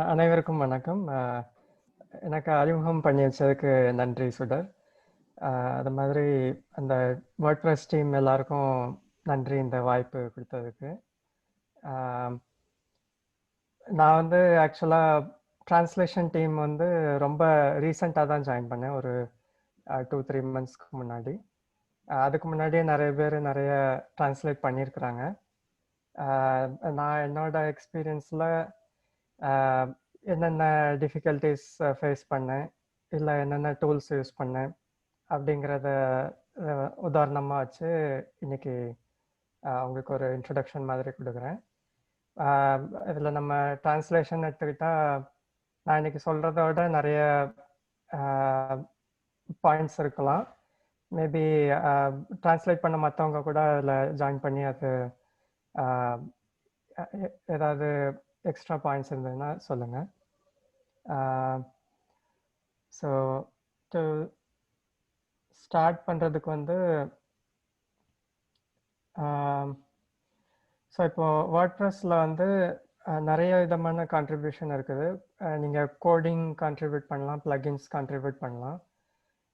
அனைவருக்கும் வணக்கம். எனக்கு அறிமுகம் பண்ணி வச்சதுக்கு நன்றி சுடர். அது மாதிரி அந்த வேர்ட்பிரஸ் டீம் எல்லாருக்கும் நன்றி இந்த வாய்ப்பு கொடுத்ததுக்கு. நான் வந்து ஆக்சுவலாக ட்ரான்ஸ்லேஷன் டீம் வந்து ரொம்ப ரீசெண்டாக தான் ஜாயின் பண்ணேன், ஒரு 2-3 மந்த்ஸ்க்கு முன்னாடி. அதுக்கு முன்னாடியே நிறைய பேர் நிறைய ட்ரான்ஸ்லேட் பண்ணியிருக்கிறாங்க. நான் என்னோட எக்ஸ்பீரியன்ஸில் என்னென்ன டிஃபிகல்ட்டிஸ் ஃபேஸ் பண்ணேன், இல்லை என்னென்ன டூல்ஸ் யூஸ் பண்ணேன் அப்படிங்கிறத உதாரணமாக வச்சு இன்னைக்கு உங்களுக்கு ஒரு இன்ட்ரடக்ஷன் மாதிரி கொடுக்குறேன். இதில் நம்ம டிரான்ஸ்லேஷன் எடுத்துக்கிட்டால் நான் இன்னைக்கு சொல்கிறத விட நிறைய பாயிண்ட்ஸ் இருக்கலாம். மேபி டிரான்ஸ்லேட் பண்ண மற்றவங்க கூட அதில் ஜாயின் பண்ணி அது ஏதாவது எக்ஸ்ட்ரா பாயிண்ட்ஸ் இருந்ததுன்னா சொல்லுங்கள். ஸோ டு ஸ்டார்ட் பண்ணுறதுக்கு வந்து ஸோ இப்போது வேர்ட்பிரஸில் வந்து நிறைய விதமான கான்ட்ரிபியூஷன் இருக்குது. நீங்கள் கோடிங் கான்ட்ரிபியூட் பண்ணலாம், ப்ளகின்ஸ் கான்ட்ரிபியூட் பண்ணலாம்.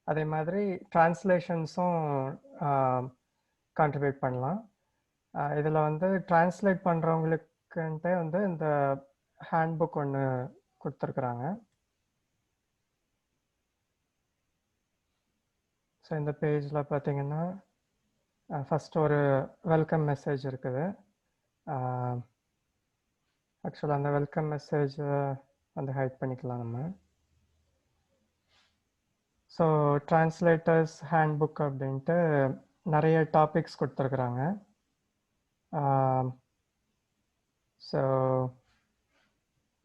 அதே மாதிரி டிரான்ஸ்லேஷன்ஸும் கான்ட்ரிபியூட் பண்ணலாம். இதில் வந்து டிரான்ஸ்லேட் பண்ணுறவங்களுக்குன்ட்டே வந்து இந்த ஹேண்ட்புக் ஒன்று கொடுத்துருக்குறாங்க. ஸோ இந்த பேஜில் பார்த்தீங்கன்னா ஃபஸ்ட் ஒரு வெல்கம் மெசேஜ் இருக்குது. ஆக்சுவலாக அந்த வெல்கம் மெசேஜ் வந்து ஹைட் பண்ணிக்கலாம் நம்ம. ஸோ டிரான்ஸ்லேட்டர்ஸ் ஹேண்ட்புக் அப்படின்ட்டு நிறைய டாபிக்ஸ் கொடுத்துருக்குறாங்க. ஸோ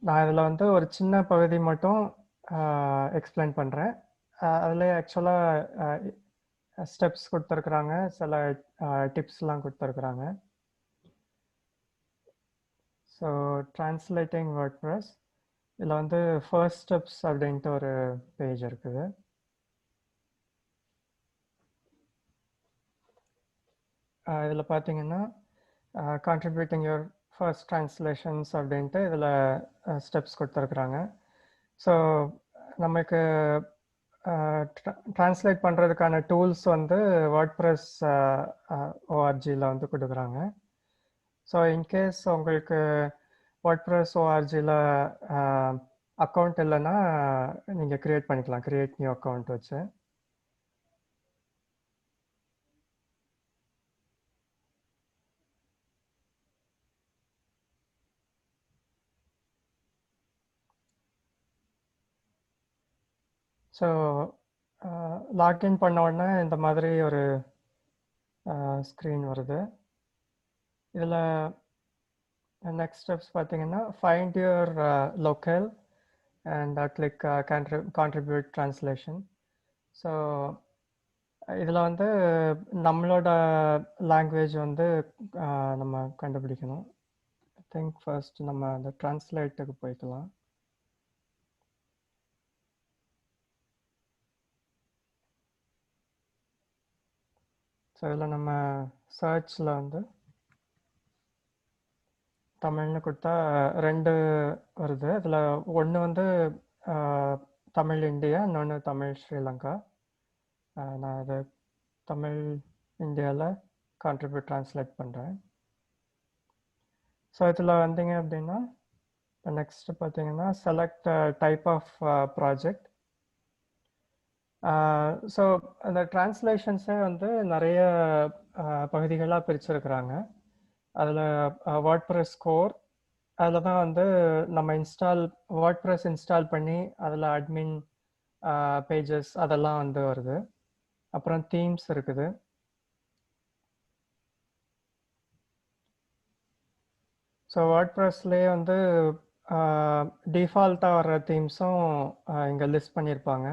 நான் இதில் வந்து ஒரு சின்ன பகுதி மட்டும் எக்ஸ்பிளைன் பண்ணுறேன். அதில் ஆக்சுவலாக ஸ்டெப்ஸ் கொடுத்துருக்குறாங்க, சில டிப்ஸ்லாம் கொடுத்துருக்குறாங்க. ஸோ டிரான்ஸ்லேட்டிங் வேர்ட்பிரஸ் இதில் வந்து ஃபர்ஸ்ட் ஸ்டெப்ஸ் அப்படின்ட்டு ஒரு பேஜ் இருக்குது. இதில் பார்த்தீங்கன்னா கான்ட்ரிபியூட்டிங் யுவர் ஃபர்ஸ்ட் ட்ரான்ஸ்லேஷன்ஸ் அப்படின்ட்டு இதில் ஸ்டெப்ஸ் கொடுத்துருக்குறாங்க. ஸோ நமக்கு ட்ரான்ஸ்லேட் பண்ணுறதுக்கான டூல்ஸ் வந்து வேர்ட்பிரஸ் ஓஆர்ஜியில் வந்து கொடுக்குறாங்க. ஸோ இன்கேஸ் உங்களுக்கு வேர்ட்பிரஸ் ஓஆர்ஜியில் அக்கௌண்ட் இல்லைன்னா நீங்கள் க்ரியேட் பண்ணிக்கலாம், க்ரியேட் நியூ அக்கௌண்ட் வச்சு. ஸோ லாக்இன் பண்ண உடனே இந்த மாதிரி ஒரு ஸ்க்ரீன் வருது. இதில் நெக்ஸ்ட் ஸ்டெப்ஸ் பார்த்தீங்கன்னா find your local and click contribute translation. So இதில் வந்து நம்மளோட லாங்குவேஜ் வந்து நம்ம கண்டுபிடிக்கணும். ஐ திங்க் ஃபர்ஸ்ட் நம்ம அந்த ட்ரான்ஸ்லேட்டுக்கு போய்க்கலாம். ஸோ இதில் நம்ம சர்ச்சில் வந்து தமிழ்னு கொடுத்தா 2 வருது. அதில் ஒன்று வந்து தமிழ் இந்தியா, இன்னொன்று தமிழ் ஸ்ரீலங்கா. நான் அதை தமிழ் இந்தியாவில் கான்ட்ரிபியூட் ட்ரான்ஸ்லேட் பண்ணுறேன். ஸோ இதில் வந்தீங்க அப்படின்னா நெக்ஸ்ட் பார்த்தீங்கன்னா select type of project. So அந்த டிரான்ஸ்லேஷன்ஸே வந்து நிறைய பகுதிகளாக பிரிச்சிருக்கிறாங்க. அதில் வேர்ட்பிரஸ் கோர், அதில் தான் வந்து நம்ம வேர்ட்பிரஸ் இன்ஸ்டால் பண்ணி அதில் அட்மின் பேஜஸ் அதெல்லாம் வந்து வருது. அப்புறம் தீம்ஸ் இருக்குது. ஸோ வேர்ட்பிரஸ்லேயே வந்து டிஃபால்ட்டாக வர்ற தீம்ஸும் இங்கே லிஸ்ட் பண்ணியிருப்பாங்க.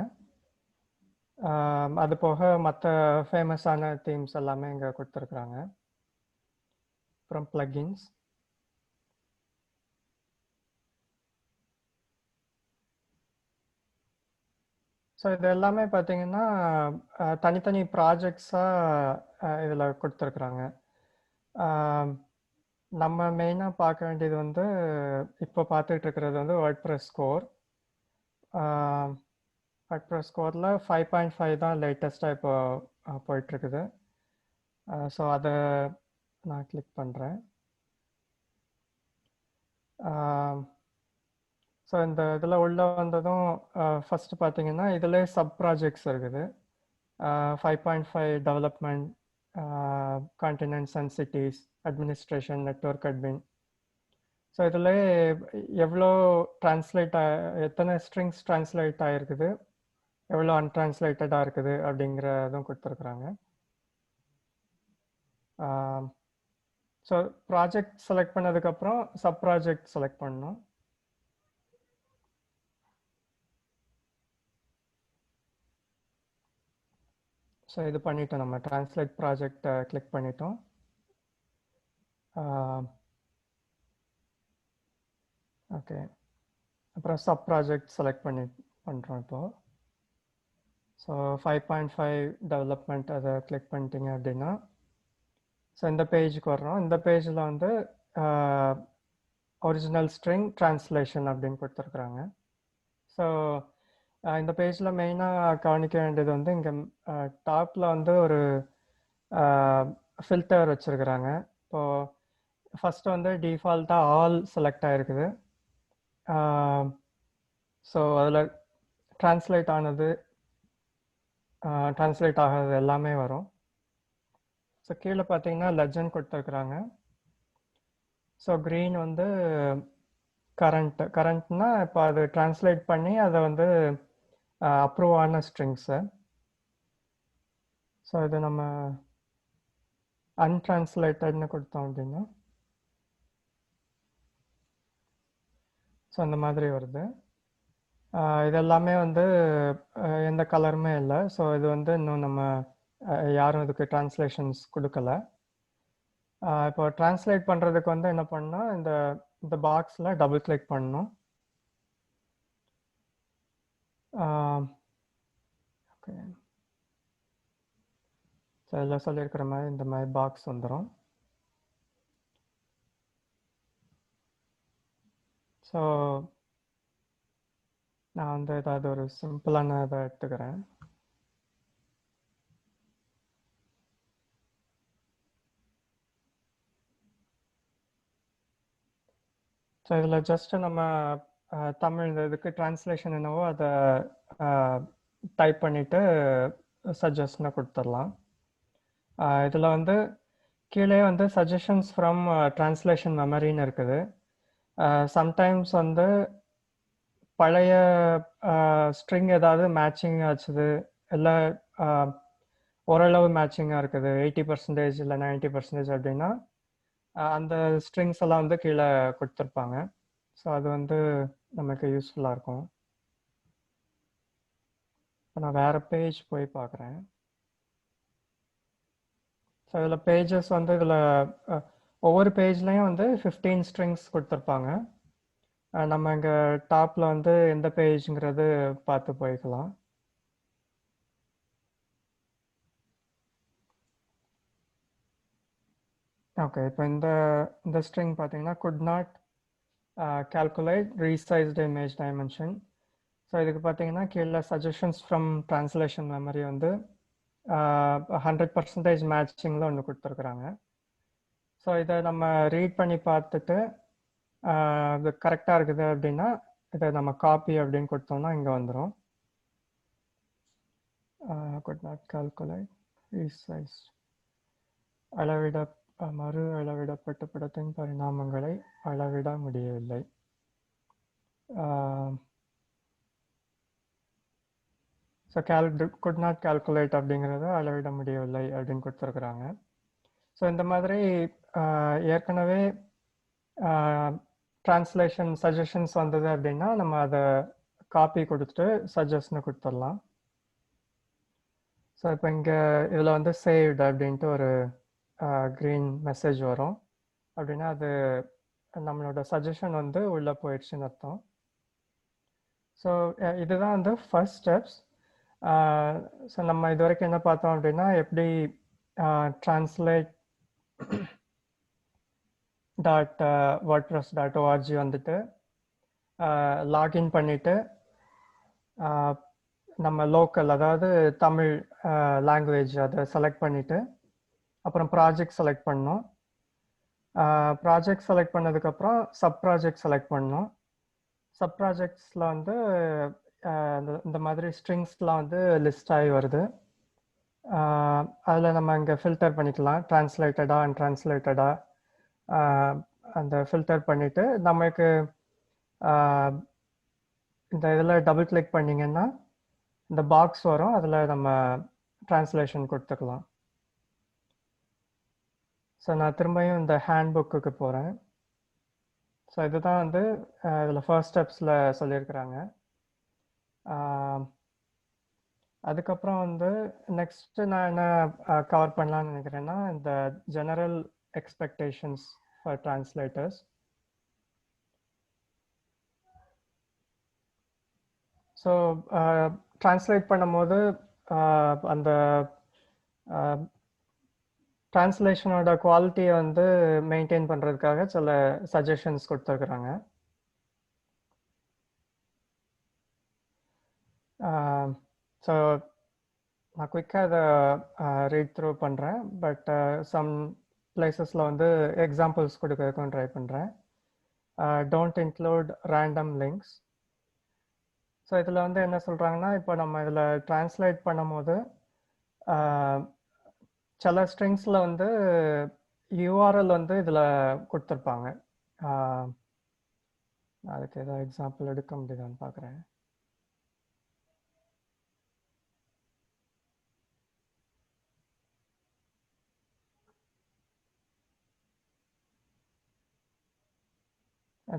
அது போக மற்ற ஃபேமஸான தீம்ஸ் எல்லாமே இங்கே கொடுத்துருக்குறாங்க. அப்புறம் ப்ளகின்ஸ். ஸோ இது எல்லாமே பார்த்தீங்கன்னா தனித்தனி ப்ராஜெக்ட்ஸாக இதில் கொடுத்துருக்குறாங்க. நம்ம மெயினாக பார்க்க வேண்டியது வந்து இப்போ பார்த்துட்டு இருக்கிறது வந்து வேர்ட்பிரஸ் ஸ்கோர். வேர்ட்பிரஸ் ஸ்கோரில் 5.5 தான் லேட்டஸ்ட்டாக இப்போ போயிட்டுருக்குது. ஸோ அதை நான் கிளிக் பண்ணுறேன். ஸோ இந்த இதில் உள்ள வந்ததும் ஃபஸ்ட்டு பார்த்தீங்கன்னா இதில் சப் ப்ராஜெக்ட்ஸ் இருக்குது. 5.5 development, continents and cities, administration, network admin. So இதில் எவ்வளோ எத்தனை ஸ்ட்ரிங்ஸ் ட்ரான்ஸ்லேட் ஆகிருக்குது, எவ்வளோ அன்ட்ரான்ஸ்லேட்டடாக இருக்குது அப்படிங்கிறதும் கொடுத்துருக்குறாங்க. ஸோ ப்ராஜெக்ட் செலக்ட் பண்ணதுக்கப்புறம் சப் ப்ராஜெக்ட் செலக்ட் பண்ணணும். ஸோ இது பண்ணிட்டோம், நம்ம ட்ரான்ஸ்லேட் ப்ராஜெக்டை கிளிக் பண்ணிட்டோம். ஓகே, அப்புறம் சப் ப்ராஜெக்ட் செலக்ட் பண்ணுறோம் இப்போது. ஸோ 5.5 டெவலப்மெண்ட் அதை கிளிக் பண்ணிட்டீங்க அப்படின்னா ஸோ இந்த பேஜுக்கு வர்றோம். இந்த பேஜில் வந்து ஒரிஜினல் ஸ்ட்ரிங் ட்ரான்ஸ்லேஷன் அப்படின்னு கொடுத்துருக்குறாங்க. ஸோ இந்த பேஜில் மெயினாக கவனிக்க வேண்டியது வந்து இங்கே டாப்பில் வந்து ஒரு ஃபில்டர் வச்சுருக்குறாங்க. இப்போது ஃபஸ்ட்டு வந்து டிஃபால்ட்டாக ஆல் செலக்ட் ஆகிருக்குது. ஸோ அதில் ட்ரான்ஸ்லேட் ஆகாதது எல்லாமே வரும். ஸோ கீழே பார்த்தீங்கன்னா லெஜண்ட் கொடுத்துருக்குறாங்க. ஸோ க்ரீன் வந்து கரண்ட்னா இப்போ அது ட்ரான்ஸ்லேட் பண்ணி அதை வந்து அப்ரூவ் ஆன ஸ்ட்ரிங்ஸு. ஸோ இது நம்ம அன்ட்ரான்ஸ்லேட்டட்னு கொடுத்தோம் அப்படின்னா ஸோ அந்த மாதிரி வருது. இது எல்லாமே வந்து எந்த கலருமே இல்லை. ஸோ இது வந்து இன்னும் நம்ம யாரும் இதுக்கு ட்ரான்ஸ்லேஷன்ஸ் கொடுக்கல. இப்போ ட்ரான்ஸ்லேட் பண்ணுறதுக்கு வந்து என்ன பண்ணால் இந்த பாக்ஸில் டபுள் கிளிக் பண்ணணும். ஓகே, ஸோ இதில் சொல்லியிருக்கிற மாதிரி இந்த மாதிரி பாக்ஸ் வந்துடும். ஸோ நான் வந்து ஏதாவது ஒரு சிம்பிளான இதை எடுத்துக்கிறேன். ஸோ இதில் ஜஸ்ட்டு நம்ம தமிழ் இதுக்கு ட்ரான்ஸ்லேஷன் என்னவோ அதை டைப் பண்ணிவிட்டு சஜஷனை கொடுத்துடலாம். இதில் வந்து கீழே வந்து சஜஷன்ஸ் ஃப்ரம் ட்ரான்ஸ்லேஷன் மெமரின்னு இருக்குது. சம்டைம்ஸ் வந்து பழைய ஸ்ட்ரிங் ஏதாவது மேட்சிங் ஆச்சுது, இல்லை ஓரளவு மேட்சிங்காக இருக்குது, 80% இல்லை 90% அப்படின்னா அந்த ஸ்ட்ரிங்ஸ் எல்லாம் வந்து கீழே கொடுத்துருப்பாங்க. ஸோ அது வந்து நமக்கு யூஸ்ஃபுல்லாக இருக்கும். இப்போ நான் வேறு பேஜ் போய் பார்க்குறேன். ஸோ இதில் பேஜஸ் வந்து இதில் ஒவ்வொரு பேஜ்லேயும் வந்து 15 ஸ்ட்ரிங்ஸ் கொடுத்துருப்பாங்க. நம்ம இங்கே டாப்பில் வந்து எந்த பேஜுங்கிறது பார்த்து போய்க்கலாம். ஓகே, இப்போ இந்த ஸ்ட்ரிங் பார்த்தீங்கன்னா could not calculate resized image dimension. So இதுக்கு பார்த்தீங்கன்னா கீழே சஜஷன்ஸ் ஃப்ரம் ட்ரான்ஸ்லேஷன் மெமரி வந்து 100% மேட்சிங்கில் ஒன்று கொடுத்துருக்குறாங்க. ஸோ இதை நம்ம ரீட் பண்ணி பார்த்துட்டு இது கரெக்டாக இருக்குது அப்படின்னா இதை நம்ம காப்பி அப்படின்னு கொடுத்தோம்னா இங்கே வந்துடும். குட் நாட் கால்குலேட் ரீசைஸ், மறு அளவிடப்பட்ட படத்தின் பரிணாமங்களை அளவிட முடியவில்லை. ஸோ குட் நாட் கால்குலேட் அப்படிங்கிறத அளவிட முடியவில்லை அப்படின்னு கொடுத்துருக்குறாங்க. ஸோ இந்த மாதிரி ஏற்கனவே ட்ரான்ஸ்லேஷன் சஜஷன்ஸ் வந்தது அப்படின்னா நம்ம அதை காப்பி கொடுத்துட்டு சஜஷனை கொடுத்துடலாம். ஸோ இப்போ இங்கே இதில் வந்து சேவ்டு அப்படின்ட்டு ஒரு க்ரீன் மெசேஜ் வரும். அப்படின்னா அது நம்மளோட சஜஷன் வந்து உள்ளே போயிடுச்சுன்னு அர்த்தம். ஸோ இதுதான் வந்து ஃபர்ஸ்ட் ஸ்டெப்ஸ். ஸோ நம்ம இது வரைக்கும் என்ன பார்த்தோம் அப்படின்னா எப்படி translate dot WordPress dot O R G வந்துட்டு லாகின் பண்ணிவிட்டு நம்ம லோக்கல் அதாவது தமிழ் லாங்குவேஜ் அதை செலக்ட் பண்ணிவிட்டு அப்புறம் ப்ராஜெக்ட் செலக்ட் பண்ணணும். ப்ராஜெக்ட் செலக்ட் பண்ணதுக்கப்புறம் சப் ப்ராஜெக்ட் செலக்ட் பண்ணணும். சப் ப்ராஜெக்ட்ஸில் வந்து இந்த மாதிரி ஸ்ட்ரிங்ஸ்லாம் வந்து லிஸ்ட் ஆகி வருது. அதில் நம்ம இங்கே ஃபில்டர் பண்ணிக்கலாம், ட்ரான்ஸ்லேட்டடா அன்ட்ரான்ஸ்லேட்டடா அந்த ஃபில்டர் பண்ணிவிட்டு நமக்கு இந்த இதில் டபுள் கிளிக் பண்ணிங்கன்னா இந்த பாக்ஸ் வரும், அதில் நம்ம ட்ரான்ஸ்லேஷன் கொடுத்துக்கலாம். ஸோ நான் திரும்பியும் இந்த ஹேண்ட் புக்குக்கு போகிறேன். ஸோ இதுதான் வந்து இதில் ஃபர்ஸ்ட் ஸ்டெப்ஸில் சொல்லியிருக்கிறாங்க. அதுக்கப்புறம் வந்து நெக்ஸ்ட்டு நான் என்ன கவர் பண்ணலான்னு நினைக்கிறேன்னா இந்த general expectations for translators. So translate பண்ணும்போது அந்த டிரான்ஸ்லேஷனோட குவாலிட்டியை வந்து மெயின்டைன் பண்ணுறதுக்காக சில சஜஷன்ஸ் கொடுத்துருக்குறாங்க. ஸோ நான் குயிக்காக அதை ரீட் த்ரூ பண்ணுறேன், பட் சம் பிளேசஸில் வந்து எக்ஸாம்பிள்ஸ் கொடுக்கறதுக்கும் ட்ரை பண்ணுறேன். Don't include random links. So இதில் வந்து என்ன சொல்கிறாங்கன்னா, இப்போ நம்ம இதில் ட்ரான்ஸ்லேட் பண்ணும்போது சில ஸ்ட்ரிங்ஸில் வந்து யூஆர்எல் வந்து இதில் கொடுத்துருப்பாங்க. அதுக்கு ஏதாவது எக்ஸாம்பிள் எடுக்க முடியுதான்னு பார்க்குறேன்.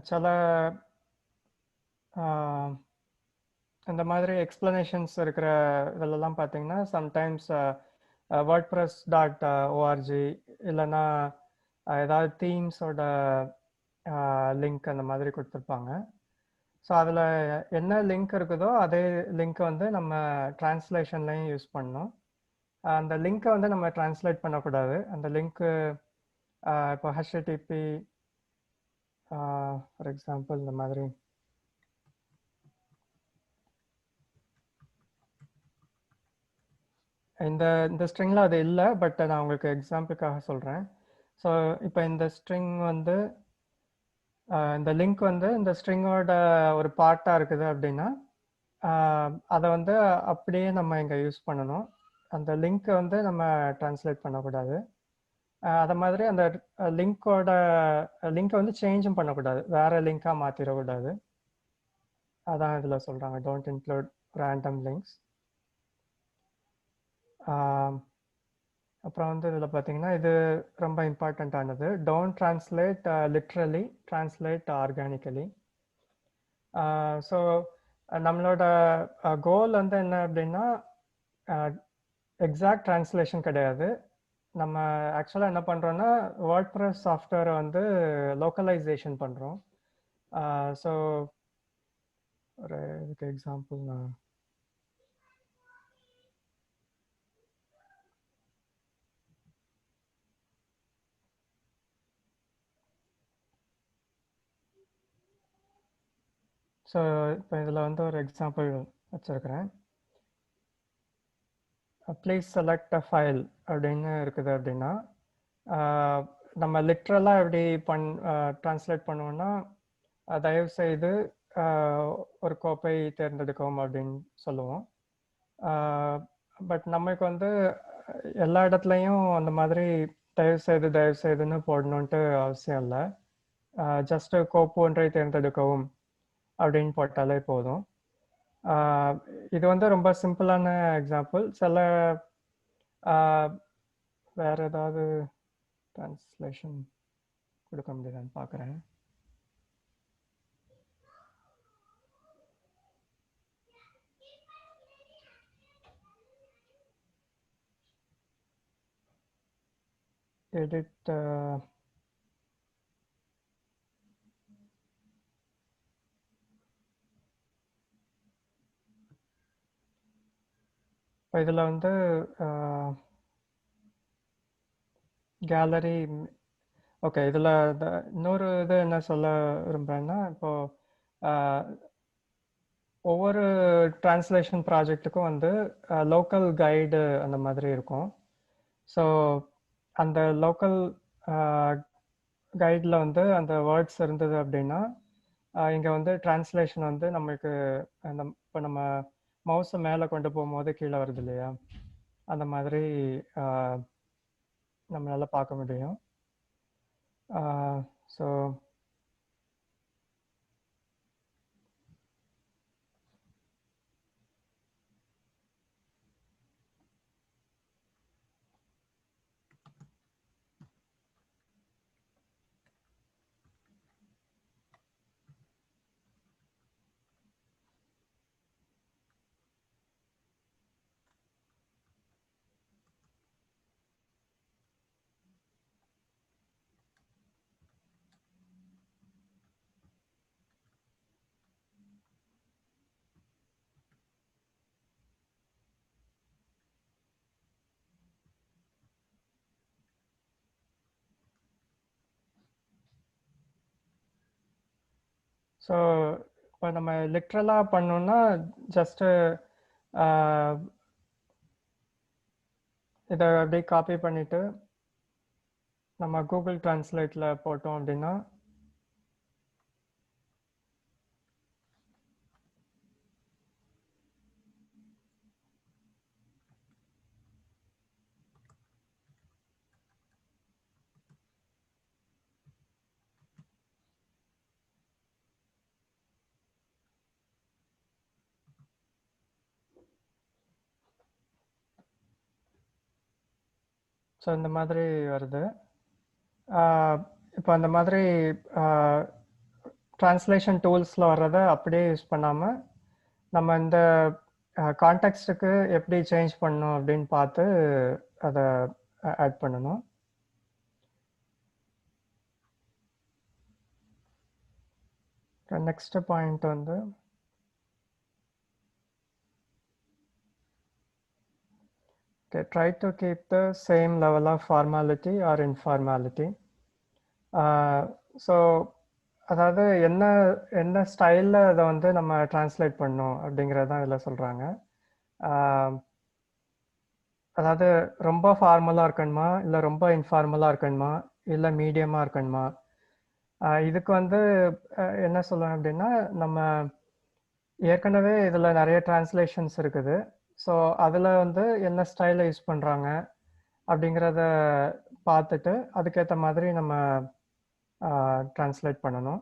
சில இந்த மாதிரி எக்ஸ்பிளனேஷன்ஸ் இருக்கிற இதிலெல்லாம் பார்த்தீங்கன்னா சம்டைம்ஸ் வேர்ட்ப்ரெஸ் டாட் ஓஆர்ஜி இல்லைன்னா ஏதாவது தீம்ஸோட லிங்க் அந்த மாதிரி கொடுத்துருப்பாங்க. ஸோ அதில் என்ன லிங்க் இருக்குதோ அதே லிங்க்கை வந்து நம்ம ட்ரான்ஸ்லேஷன்லையும் யூஸ் பண்ணணும். அந்த லிங்க்கை வந்து நம்ம ட்ரான்ஸ்லேட் பண்ணக்கூடாது. அந்த லிங்க்கு இப்போ ஹெச்டிடிபி ஃபார் எக்ஸாம்பிள் இந்த மாதிரி இந்த ஸ்ட்ரிங்கில் அது இல்லை, பட் நான் உங்களுக்கு எக்ஸாம்பிளுக்காக சொல்கிறேன். ஸோ இப்போ இந்த ஸ்ட்ரிங் வந்து இந்த லிங்க் வந்து இந்த ஸ்ட்ரிங்கோட ஒரு பார்ட்டாக இருக்குது அப்படின்னா அதை வந்து அப்படியே நம்ம இங்கே யூஸ் பண்ணணும். அந்த லிங்க்கை வந்து நம்ம ட்ரான்ஸ்லேட் பண்ணக்கூடாது. அதை மாதிரி அந்த லிங்க்கை வந்து சேஞ்சும் பண்ணக்கூடாது, வேற லிங்காக மாற்றிடக்கூடாது. அதான் இதில் சொல்கிறாங்க, டோன்ட் இன்க்ளூட் ரேண்டம் லிங்க்ஸ். அப்புறம் வந்து இதில் பார்த்தீங்கன்னா இது ரொம்ப இம்பார்ட்டண்ட்டானது, don't translate literally, translate organically. So நம்மளோட கோல் வந்து என்ன அப்படின்னா எக்ஸாக்ட் ட்ரான்ஸ்லேஷன் கிடையாது. நம்ம ஆக்சுவலாக என்ன பண்ணுறோன்னா வேர்ட்ப்ரெஸ் சாஃப்ட்வேரை வந்து லோக்கலைசேஷன் பண்ணுறோம். ஸோ ஒரு இதுக்கு எக்ஸாம்பிள் நான் ஸோ இப்போ இதில் வந்து ஒரு எக்ஸாம்பிள் வச்சுருக்கிறேன். ப்ளீஸ் செலக்ட் அ ஃபைல் அப்படின்னு இருக்குது அப்படின்னா நம்ம லிட்ரலாக எப்படி ட்ரான்ஸ்லேட் பண்ணுவோன்னா தயவு செய்து ஒரு கோப்பை தேர்ந்தெடுக்கவும் அப்படின்னு சொல்லுவோம். பட் நமக்கு வந்து எல்லா இடத்துலையும் அந்த மாதிரி தயவு செய்துன்னு போடணுன்ட்டு அவசியம் இல்லை. ஜஸ்ட் கோப்பு ஒன்றை தேர்ந்தெடுக்கவும் அப்படின்னு போட்டாலே போதும். இது வந்து ரொம்ப சிம்பிளான எக்ஸாம்பிள். சில வேற ஏதாவது ட்ரான்ஸ்லேஷன் கொடுக்க முடியுதான்னு பார்க்குறேன். எடிட் இதில் வந்து கேலரி ஓகே. இதுல இன்னொரு இது என்ன சொல்ல விரும்புறேன்னா, இப்போ ஆஹ், ஒவ்வொரு டிரான்ஸ்லேஷன் ப்ராஜெக்ட்டுக்கும் வந்து லோக்கல் கைடு அந்த மாதிரி இருக்கும். ஸோ அந்த லோக்கல் கைடில் வந்து அந்த வேர்ட்ஸ் இருந்தது அப்படின்னா, இங்கே வந்து டிரான்ஸ்லேஷன் வந்து நம்மளுக்கு இப்போ நம்ம மவுஸை மேலே கொண்டு போகும்போது கீழே வருது இல்லையா? அந்த மாதிரி ஆஹ், நம்மளால பார்க்க முடியும். ஸோ ஸோ இப்போ நம்ம லிட்ரலாக பண்ணோம்னா ஜஸ்ட்டு இதை அப்படியே காப்பி பண்ணிவிட்டு நம்ம கூகுள் டிரான்ஸ்லேட்டில் போட்டோம் அப்படின்னா ஸோ இந்த மாதிரி வருது. இப்போ அந்த மாதிரி டிரான்ஸ்லேஷன் டூல்ஸில் வர்றதை அப்படியே யூஸ் பண்ணாமல் நம்ம இந்த கான்டெக்ஸ்ட்டுக்கு எப்படி சேஞ்ச் பண்ணணும் அப்படின்னு பார்த்து அதை ஆட் பண்ணணும். நெக்ஸ்ட் பாயிண்ட் வந்து try to keep the same level of formality or informality. So அதாவது என்ன என்ன ஸ்டைலில் அதை வந்து நம்ம டிரான்ஸ்லேட் பண்ணணும் அப்படிங்கிறது தான் இதில் சொல்கிறாங்க. அதாவது ரொம்ப ஃபார்மலாக இருக்கணுமா, இல்லை ரொம்ப இன்ஃபார்மலாக இருக்கணுமா, இல்லை மீடியமாக இருக்கணுமா? இதுக்கு வந்து என்ன சொல்லுவேன் அப்படின்னா, நம்ம ஏற்கனவே இதில் நிறைய டிரான்ஸ்லேஷன்ஸ் இருக்குது. ஸோ அதில் வந்து என்ன ஸ்டைலை யூஸ் பண்ணுறாங்க அப்படிங்கிறத பார்த்துட்டு அதுக்கேற்ற மாதிரி நம்ம டிரான்ஸ்லேட் பண்ணணும்.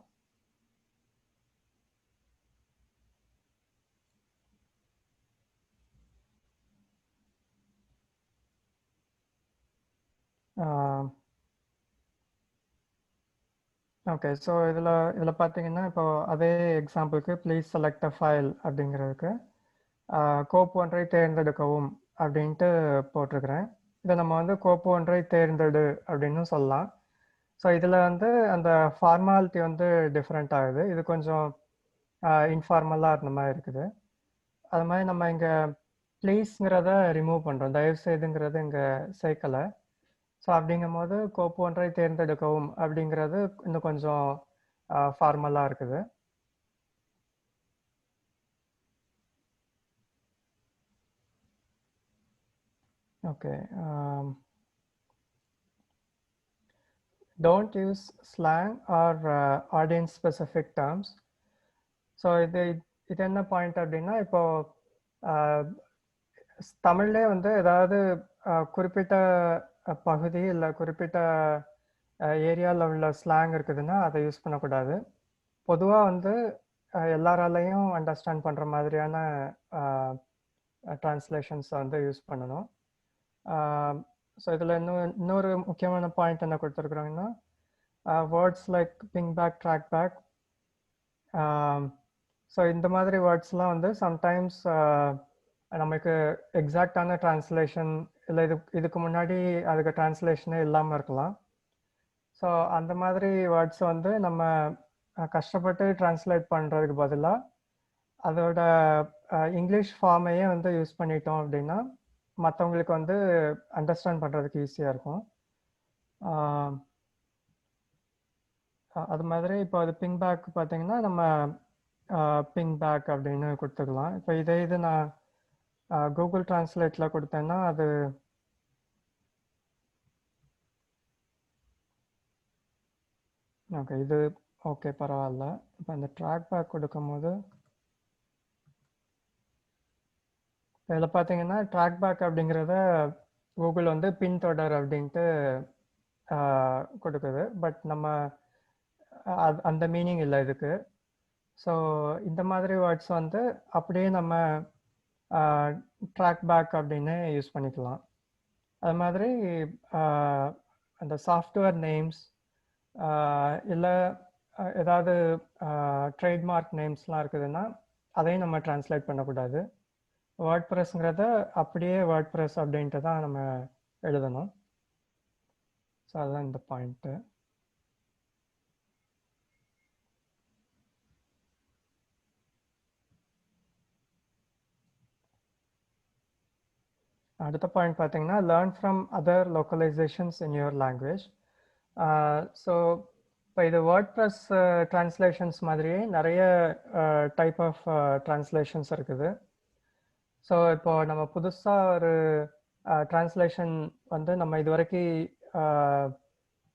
ஓகே. ஸோ இதில் பார்த்தீங்கன்னா இப்போ அதே எக்ஸாம்பிளுக்கு ப்ளீஸ் செலக்ட் அ ஃபைல் அப்படிங்கிறதுக்கு கோப்பு ஒன்றை தேர்ந்தெடுக்கவும் அப்படின்ட்டு போட்டிருக்கிறேன். இதை நம்ம வந்து கோப்பு ஒன்றை தேர்ந்தெடு அப்படின்னு சொல்லலாம். ஸோ இதில் வந்து அந்த ஃபார்மாலிட்டி வந்து டிஃப்ரெண்ட் ஆகுது. இது கொஞ்சம் இன்ஃபார்மலாக இருந்த மாதிரி இருக்குது. அது மாதிரி நம்ம இங்கே ப்ளீஸ்ங்கிறத ரிமூவ் பண்ணுறோம், தயவு செய்துங்கிறது இங்கே சேர்க்கலை. ஸோ அப்படிங்கும் போது கோப்பு ஒன்றை தேர்ந்தெடுக்கவும் அப்படிங்கிறது இன்னும் கொஞ்சம் ஃபார்மலாக இருக்குது. Okay. Don't use slang or audience specific terms. So இது என்ன பாயிண்ட் அப்படின்னா, இப்போ தமிழ்லே வந்து ஏதாவது குறிப்பிட்ட பகுதி இல்லை குறிப்பிட்ட ஏரியாவில் உள்ள ஸ்லாங் இருக்குதுன்னா அதை யூஸ் பண்ணக்கூடாது. பொதுவாக வந்து எல்லாராலையும் அண்டர்ஸ்டாண்ட் பண்ணுற மாதிரியான டிரான்ஸ்லேஷன்ஸை வந்து யூஸ் பண்ணணும். ஸோ இதில் இன்னொரு முக்கியமான பாயிண்ட் என்ன கொடுத்துருக்குறாங்கன்னா, words like ping back, track back. So இந்த மாதிரி வேர்ட்ஸ்லாம் வந்து சம்டைம்ஸ் நமக்கு எக்ஸாக்டான டிரான்ஸ்லேஷன் இல்லை இதுக்கு முன்னாடி அதுக்கு டிரான்ஸ்லேஷனே இல்லாமல் இருக்கலாம். ஸோ அந்த மாதிரி வேர்ட்ஸை வந்து நம்ம கஷ்டப்பட்டு டிரான்ஸ்லேட் பண்ணுறதுக்கு பதிலாக அதோட இங்கிலீஷ் ஃபார்மையே வந்து யூஸ் பண்ணிட்டோம் அப்படின்னா மற்றவங்களுக்கு வந்து அண்டர்ஸ்டாண்ட் பண்ணுறதுக்கு ஈஸியாக இருக்கும். அது மாதிரி இப்போ அது பிங் பேக் பார்த்தீங்கன்னா நம்ம பிங் பேக் அப்படின்னு கொடுத்துக்கலாம். இப்போ இதே இது நான் கூகுள் டிரான்ஸ்லேட்டில் கொடுத்தேன்னா அது ஓகே இது ஓகே பரவாயில்ல. இப்போ அந்த ட்ராக் பேக் கொடுக்கும்போது இதில் பார்த்தீங்கன்னா ட்ராக் பேக் அப்படிங்கிறத கூகுள் வந்து பின்தொடர் அப்படின்ட்டு கொடுக்குது. பட் நம்ம அந்த மீனிங் இல்லை இதுக்கு. ஸோ இந்த மாதிரி வேர்ட்ஸ் வந்து அப்படியே நம்ம ட்ராக் பேக் அப்படின்னு யூஸ் பண்ணிக்கலாம். அது மாதிரி அந்த சாஃப்ட்வேர் நேம்ஸ் இல்லை ஏதாவது ட்ரேட்மார்க் நேம்ஸ்லாம் இருக்குதுன்னா அதையும் நம்ம ட்ரான்ஸ்லேட் பண்ணக்கூடாது. வேர்ட் ப்ரெஸ்ங்கிறத அப்படியே வேர்ட் ப்ரெஸ் அப்படின்ட்டு தான் நம்ம எழுதணும். ஸோ அதுதான் இந்த பாயிண்ட்டு. அடுத்த பாயிண்ட் பார்த்தீங்கன்னா learn from other localisations in your language. So இப்போ இது வேர்ட் ப்ரெஸ் ட்ரான்ஸ்லேஷன்ஸ் மாதிரியே நிறைய டைப் ஆஃப் ட்ரான்ஸ்லேஷன்ஸ் இருக்குது. ஸோ இப்போ நம்ம புதுசாக ஒரு ட்ரான்ஸ்லேஷன் வந்து நம்ம இது வரைக்கும்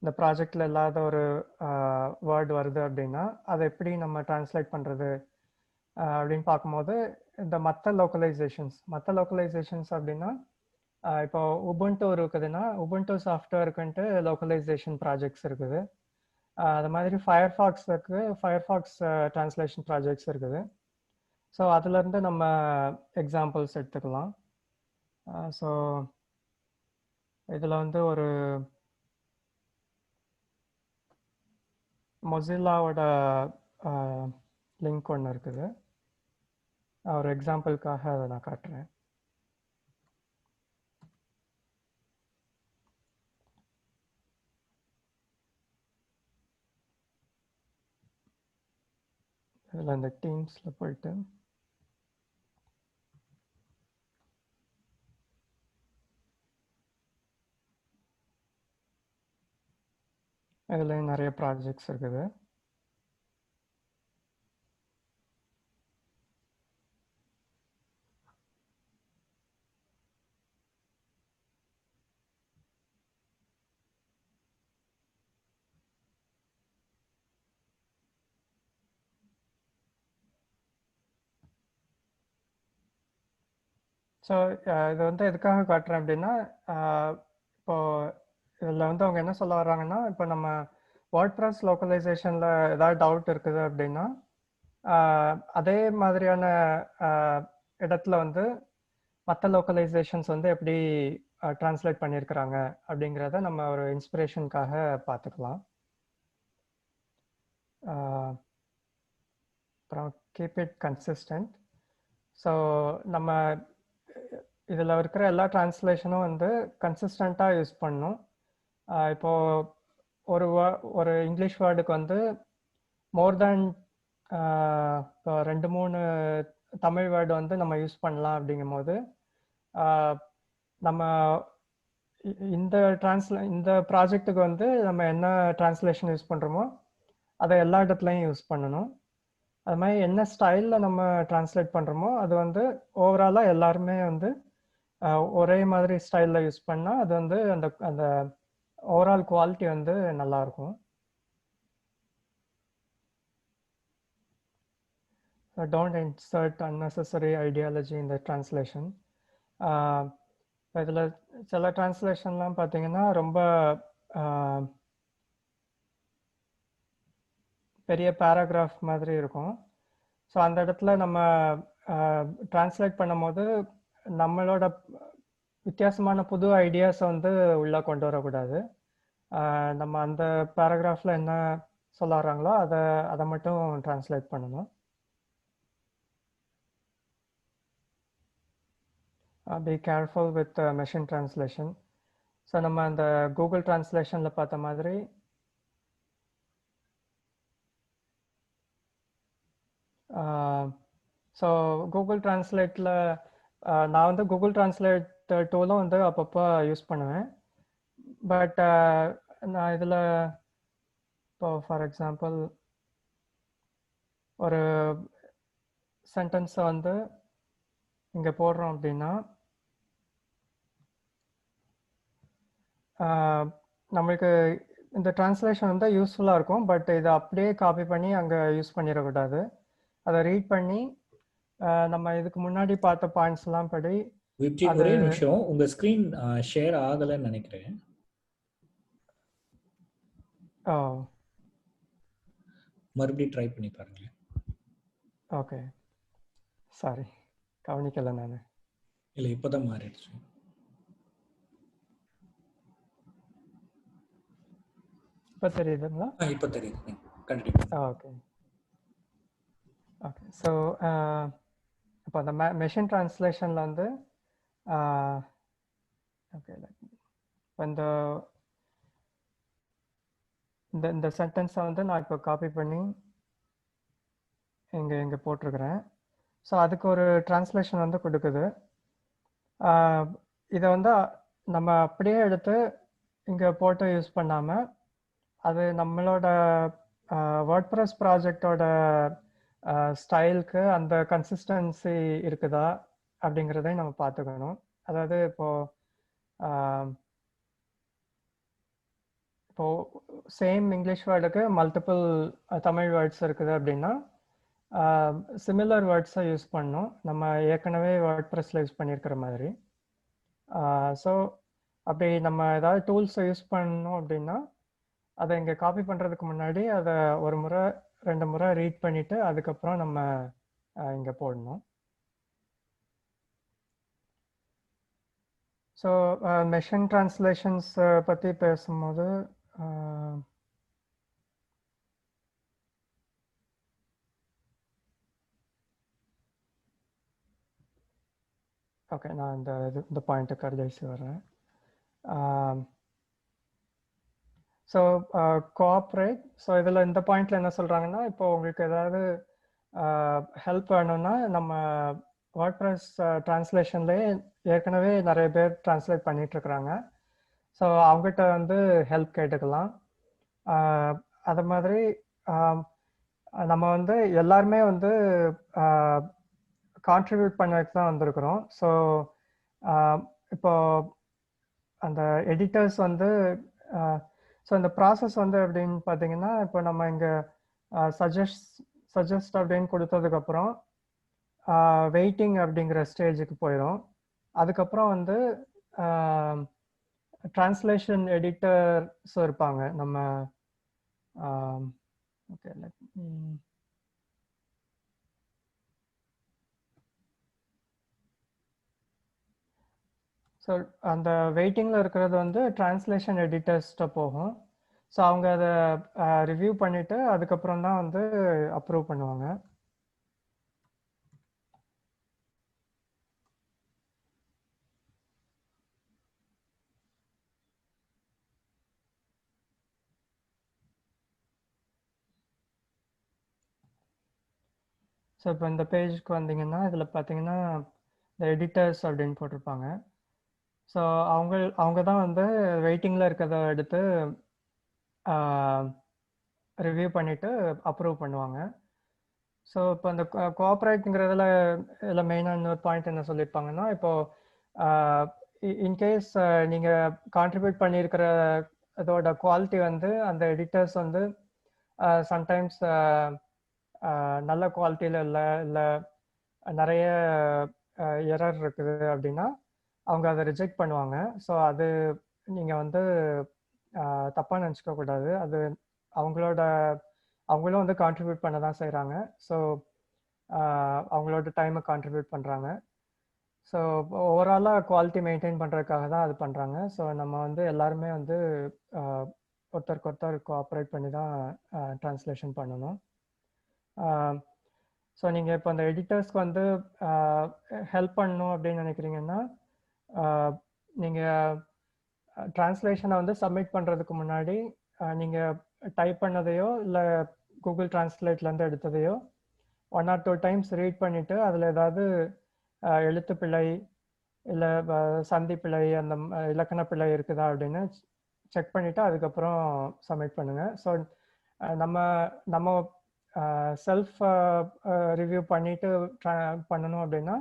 இந்த ப்ராஜெக்டில் இல்லாத ஒரு வேர்டு வருது அப்படின்னா அதை எப்படி நம்ம ட்ரான்ஸ்லேட் பண்ணுறது அப்படின்னு பார்க்கும்போது இந்த மற்ற லோக்கலைசேஷன்ஸ் அப்படின்னா இப்போ உபுண்டு இருக்குதுன்னா உபுண்டு சாஃப்ட்வேருக்குன்ட்டு லோக்கலைசேஷன் ப்ராஜெக்ட்ஸ் இருக்குது. அது மாதிரி ஃபயர்ஃபாக்ஸ் ட்ரான்ஸ்லேஷன் ப்ராஜெக்ட்ஸ் இருக்குது. ஸோ அதுலேருந்து நம்ம எக்ஸாம்பிள்ஸ் எடுத்துக்கலாம். ஸோ இதில் வந்து ஒரு மொசில்லாவோட லிங்க் ஒன்று இருக்குது. ஒரு எக்ஸாம்பிளுக்காக அதை நான் காட்டுறேன். இதில் அந்த டீம்ஸில் போயிட்டு இதில் நிறைய ப்ராஜெக்ட்ஸ் இருக்குது. ஸோ இது வந்து எதுக்காக காட்டுறேன் அப்படின்னா இப்போ இதில் வந்து அவங்க என்ன சொல்ல வர்றாங்கன்னா இப்போ நம்ம வேர்ட் ப்ரெஸ் லோக்கலைசேஷனில் ஏதாவது டவுட் இருக்குது அப்படின்னா அதே மாதிரியான இடத்துல வந்து மற்ற லோக்கலைசேஷன்ஸ் வந்து எப்படி டிரான்ஸ்லேட் பண்ணியிருக்கிறாங்க அப்படிங்கிறத நம்ம ஒரு இன்ஸ்பிரேஷனுக்காக பார்த்துக்கலாம். அப்புறம் கீப் இட் கன்சிஸ்டன்ட். ஸோ நம்ம இதில் இருக்கிற எல்லா டிரான்ஸ்லேஷனும் வந்து கன்சிஸ்டண்ட்டாக யூஸ் பண்ணணும். இப்போது ஒரு இங்கிலீஷ் வேர்டுக்கு வந்து மோர் தேன் இப்போ 2-3 தமிழ் வேர்டு வந்து நம்ம யூஸ் பண்ணலாம். அப்படிங்கும் போது நம்ம இந்த ப்ராஜெக்ட்டுக்கு வந்து நம்ம என்ன டிரான்ஸ்லேஷன் யூஸ் பண்ணுறோமோ அதை எல்லா இடத்துலையும் யூஸ் பண்ணணும். அது மாதிரி என்ன ஸ்டைலில் நம்ம டிரான்ஸ்லேட் பண்ணுறோமோ அது வந்து ஓவராலாக எல்லாருமே வந்து ஒரே மாதிரி ஸ்டைலில் யூஸ் பண்ணால் அது வந்து அந்த அந்த ஓவரால் குவாலிட்டி வந்து நல்லாயிருக்கும். Don't insert unnecessary ideology in the translation. இதில் சில டிரான்ஸ்லேஷன்லாம் பார்த்தீங்கன்னா ரொம்ப பெரிய பேராகிராஃப் மாதிரி இருக்கும். ஸோ அந்த இடத்துல நம்ம டிரான்ஸ்லேட் பண்ணும்போது நம்மளோட வித்தியாசமான புது ஐடியாஸை வந்து உள்ளே கொண்டு வரக்கூடாது. நம்ம அந்த பேராகிராஃபில் என்ன சொல்ல வர்றாங்களோ அதை மட்டும் டிரான்ஸ்லேட் பண்ணணும். Be careful with machine translation. So நம்ம அந்த கூகுள் டிரான்ஸ்லேஷனில் பார்த்த மாதிரி ஸோ கூகுள் டிரான்ஸ்லேட்டில் நான் வந்து கூகுள் டிரான்ஸ்லேட் டூலும் வந்து அப்பப்போ யூஸ் பண்ணுவேன். பட் நான் இதில் இப்போ ஃபார் எக்ஸாம்பிள் ஒரு சென்டென்ஸை வந்து இங்கே போடுறோம் அப்படின்னா நம்மளுக்கு இந்த டிரான்ஸ்லேஷன் வந்து யூஸ்ஃபுல்லாக இருக்கும். பட் இதை அப்படியே காப்பி பண்ணி அங்கே யூஸ் பண்ணிடக்கூடாது. அதை ரீட் பண்ணி நம்ம இதுக்கு முன்னாடி பார்த்த பாயிண்ட்ஸ்லாம் படி விப்ஜி ஒரே நிமிஷம், உங்கள் ஸ்க்ரீன் ஷேர் ஆகலைன்னு நினைக்கிறேன். மறுபடியும் ட்ரை பண்ணி பாருங்க. ஓகே, சாரி, கவனிக்கலை நான். இல்லை, இப்போதான் மாறிடுச்சு. இப்போ தெரியுதுங்களா? இப்போ தெரியுது. கண்டிப்பா. Okay okay. ஸோ இப்போ அந்த மெஷின் ட்ரான்ஸ்லேஷனில் வந்து ஓகே, இப்போ இந்த சென்டென்ஸை வந்து நான் இப்போ காப்பி பண்ணி இங்கே போட்டிருக்கிறேன். ஸோ அதுக்கு ஒரு டிரான்ஸ்லேஷன் வந்து கொடுக்குது. இதை வந்து நம்ம அப்படியே எடுத்து இங்கே போட்டு யூஸ் பண்ணாமல் அது நம்மளோட வேர்ட்பிரஸ் ப்ராஜெக்டோட ஸ்டைலுக்கு அந்த கன்சிஸ்டன்சி இருக்குதா அப்படிங்கிறதையும் நம்ம பார்த்துக்கணும். அதாவது இப்போ சேம் இங்கிலீஷ் வேர்டுக்கு மல்டிபிள் தமிழ் வேர்ட்ஸ் இருக்குது அப்படின்னா சிமிலர் வேர்ட்ஸை யூஸ் பண்ணணும், நம்ம ஏற்கனவே வேர்ட்பிரஸில் யூஸ் பண்ணியிருக்கிற மாதிரி. ஸோ அப்படி நம்ம ஏதாவது டூல்ஸை யூஸ் பண்ணணும் அப்படின்னா அதை இங்கே காப்பி பண்ணுறதுக்கு முன்னாடி அதை ஒரு முறை 2 முறை ரீட் பண்ணிவிட்டு அதுக்கப்புறம் நம்ம இங்கே போடணும். ஸோ மெஷின் ட்ரான்ஸ்லேஷன்ஸ் பற்றி பேசும்போது ஓகே, நான் இந்த பாயிண்ட்டுக்கு கடைசி வரேன். So cooperate. ஸோ இதில் இந்த பாயிண்டில் என்ன சொல்கிறாங்கன்னா, இப்போ உங்களுக்கு ஏதாவது ஹெல்ப் வேணும்னா நம்ம வேர்ட்பிரஸ் ட்ரான்ஸ்லேஷன்லேயே ஏற்கனவே நிறைய பேர் ட்ரான்ஸ்லேட் பண்ணிகிட்ருக்குறாங்க. ஸோ அவங்ககிட்ட வந்து ஹெல்ப் கேட்டுக்கலாம். அது மாதிரி நம்ம வந்து எல்லாருமே வந்து கான்ட்ரிபியூட் பண்ணதுக்கு தான் வந்திருக்கிறோம். ஸோ இப்போ அந்த எடிட்டர்ஸ் வந்து ஸோ இந்த ப்ராசஸ் வந்து எப்படின்னு பார்த்தீங்கன்னா, இப்போ நம்ம இங்கே சஜஸ்ட் அப்படின்னு கொடுத்ததுக்கப்புறம் வெயிட்டிங் அப்படிங்கிற ஸ்டேஜுக்கு போயிடும். அதுக்கப்புறம் வந்து டிரான்ஸ்லேஷன் எடிட்டர்ஸ் இருப்பாங்க. நம்ம ஓகே, ஸோ அந்த வெயிட்டிங்கில் இருக்கிறது வந்து டிரான்ஸ்லேஷன் எடிட்டர்ஸ்கிட்ட போகும். ஸோ அவங்க அதை ரிவ்யூ பண்ணிவிட்டு அதுக்கப்புறம் தான் வந்து அப்ரூவ் பண்ணுவாங்க. ஸோ இப்போ இந்த பேஜுக்கு வந்தீங்கன்னா இதில் பார்த்தீங்கன்னா இந்த எடிட்டர்ஸ் அப்படின்னு போட்டிருப்பாங்க. ஸோ அவங்க தான் வந்து வெயிட்டிங்கில் இருக்கிறத எடுத்து ரிவ்யூ பண்ணிவிட்டு அப்ரூவ் பண்ணுவாங்க. ஸோ இப்போ இந்த கோஆப்ரேட்டுங்கிறதுல இதில் மெயினாக இன்னொரு பாயிண்ட் என்ன சொல்லியிருப்பாங்கன்னா, இப்போது இன்கேஸ் நீங்கள் கான்ட்ரிபியூட் பண்ணியிருக்கிற இதோட குவாலிட்டி வந்து அந்த எடிட்டர்ஸ் வந்து சம்டைம்ஸ் நல்ல குவாலிட்டியில் இல்லை நிறைய எரர் இருக்குது அப்படின்னா அவங்க அதை ரிஜெக்ட் பண்ணுவாங்க. ஸோ அது நீங்கள் வந்து தப்பாக நினச்சிக்க கூடாது. அது அவங்களும் வந்து கான்ட்ரிபியூட் பண்ண தான் செய்கிறாங்க. ஸோ அவங்களோட டைமை கான்ட்ரிபியூட் பண்ணுறாங்க. ஸோ ஓவராலாக குவாலிட்டி மெயின்டைன் பண்ணுறதுக்காக தான் அது பண்ணுறாங்க. ஸோ நம்ம வந்து எல்லாருமே வந்து ஒருத்தருக்கு ஒருத்தர் கோஆப்ரேட் பண்ணி தான் ட்ரான்ஸ்லேஷன் பண்ணணும். ஸோ நீங்கள் இப்போ அந்த எடிட்டர்ஸ்க்கு வந்து ஹெல்ப் பண்ணணும் அப்படின்னு நினைக்கிறீங்கன்னா, நீங்கள் ட்ரான்ஸ்லேஷனை வந்து சப்மிட் பண்ணுறதுக்கு முன்னாடி நீங்கள் டைப் பண்ணதையோ இல்லை கூகுள் டிரான்ஸ்லேட்லேருந்து எடுத்ததையோ 1 or 2 டைம்ஸ் ரீட் பண்ணிவிட்டு அதில் ஏதாவது எழுத்து பிழை இல்லை சந்தி பிழை அந்த இலக்கண பிழை இருக்குதா அப்படின்னு செக் பண்ணிவிட்டு அதுக்கப்புறம் சப்மிட் பண்ணுங்கள். ஸோ நம்ம நம்ம செல்ஃப் ரிவ்யூ பண்ணிட்டு பண்ணணும் அப்படின்னா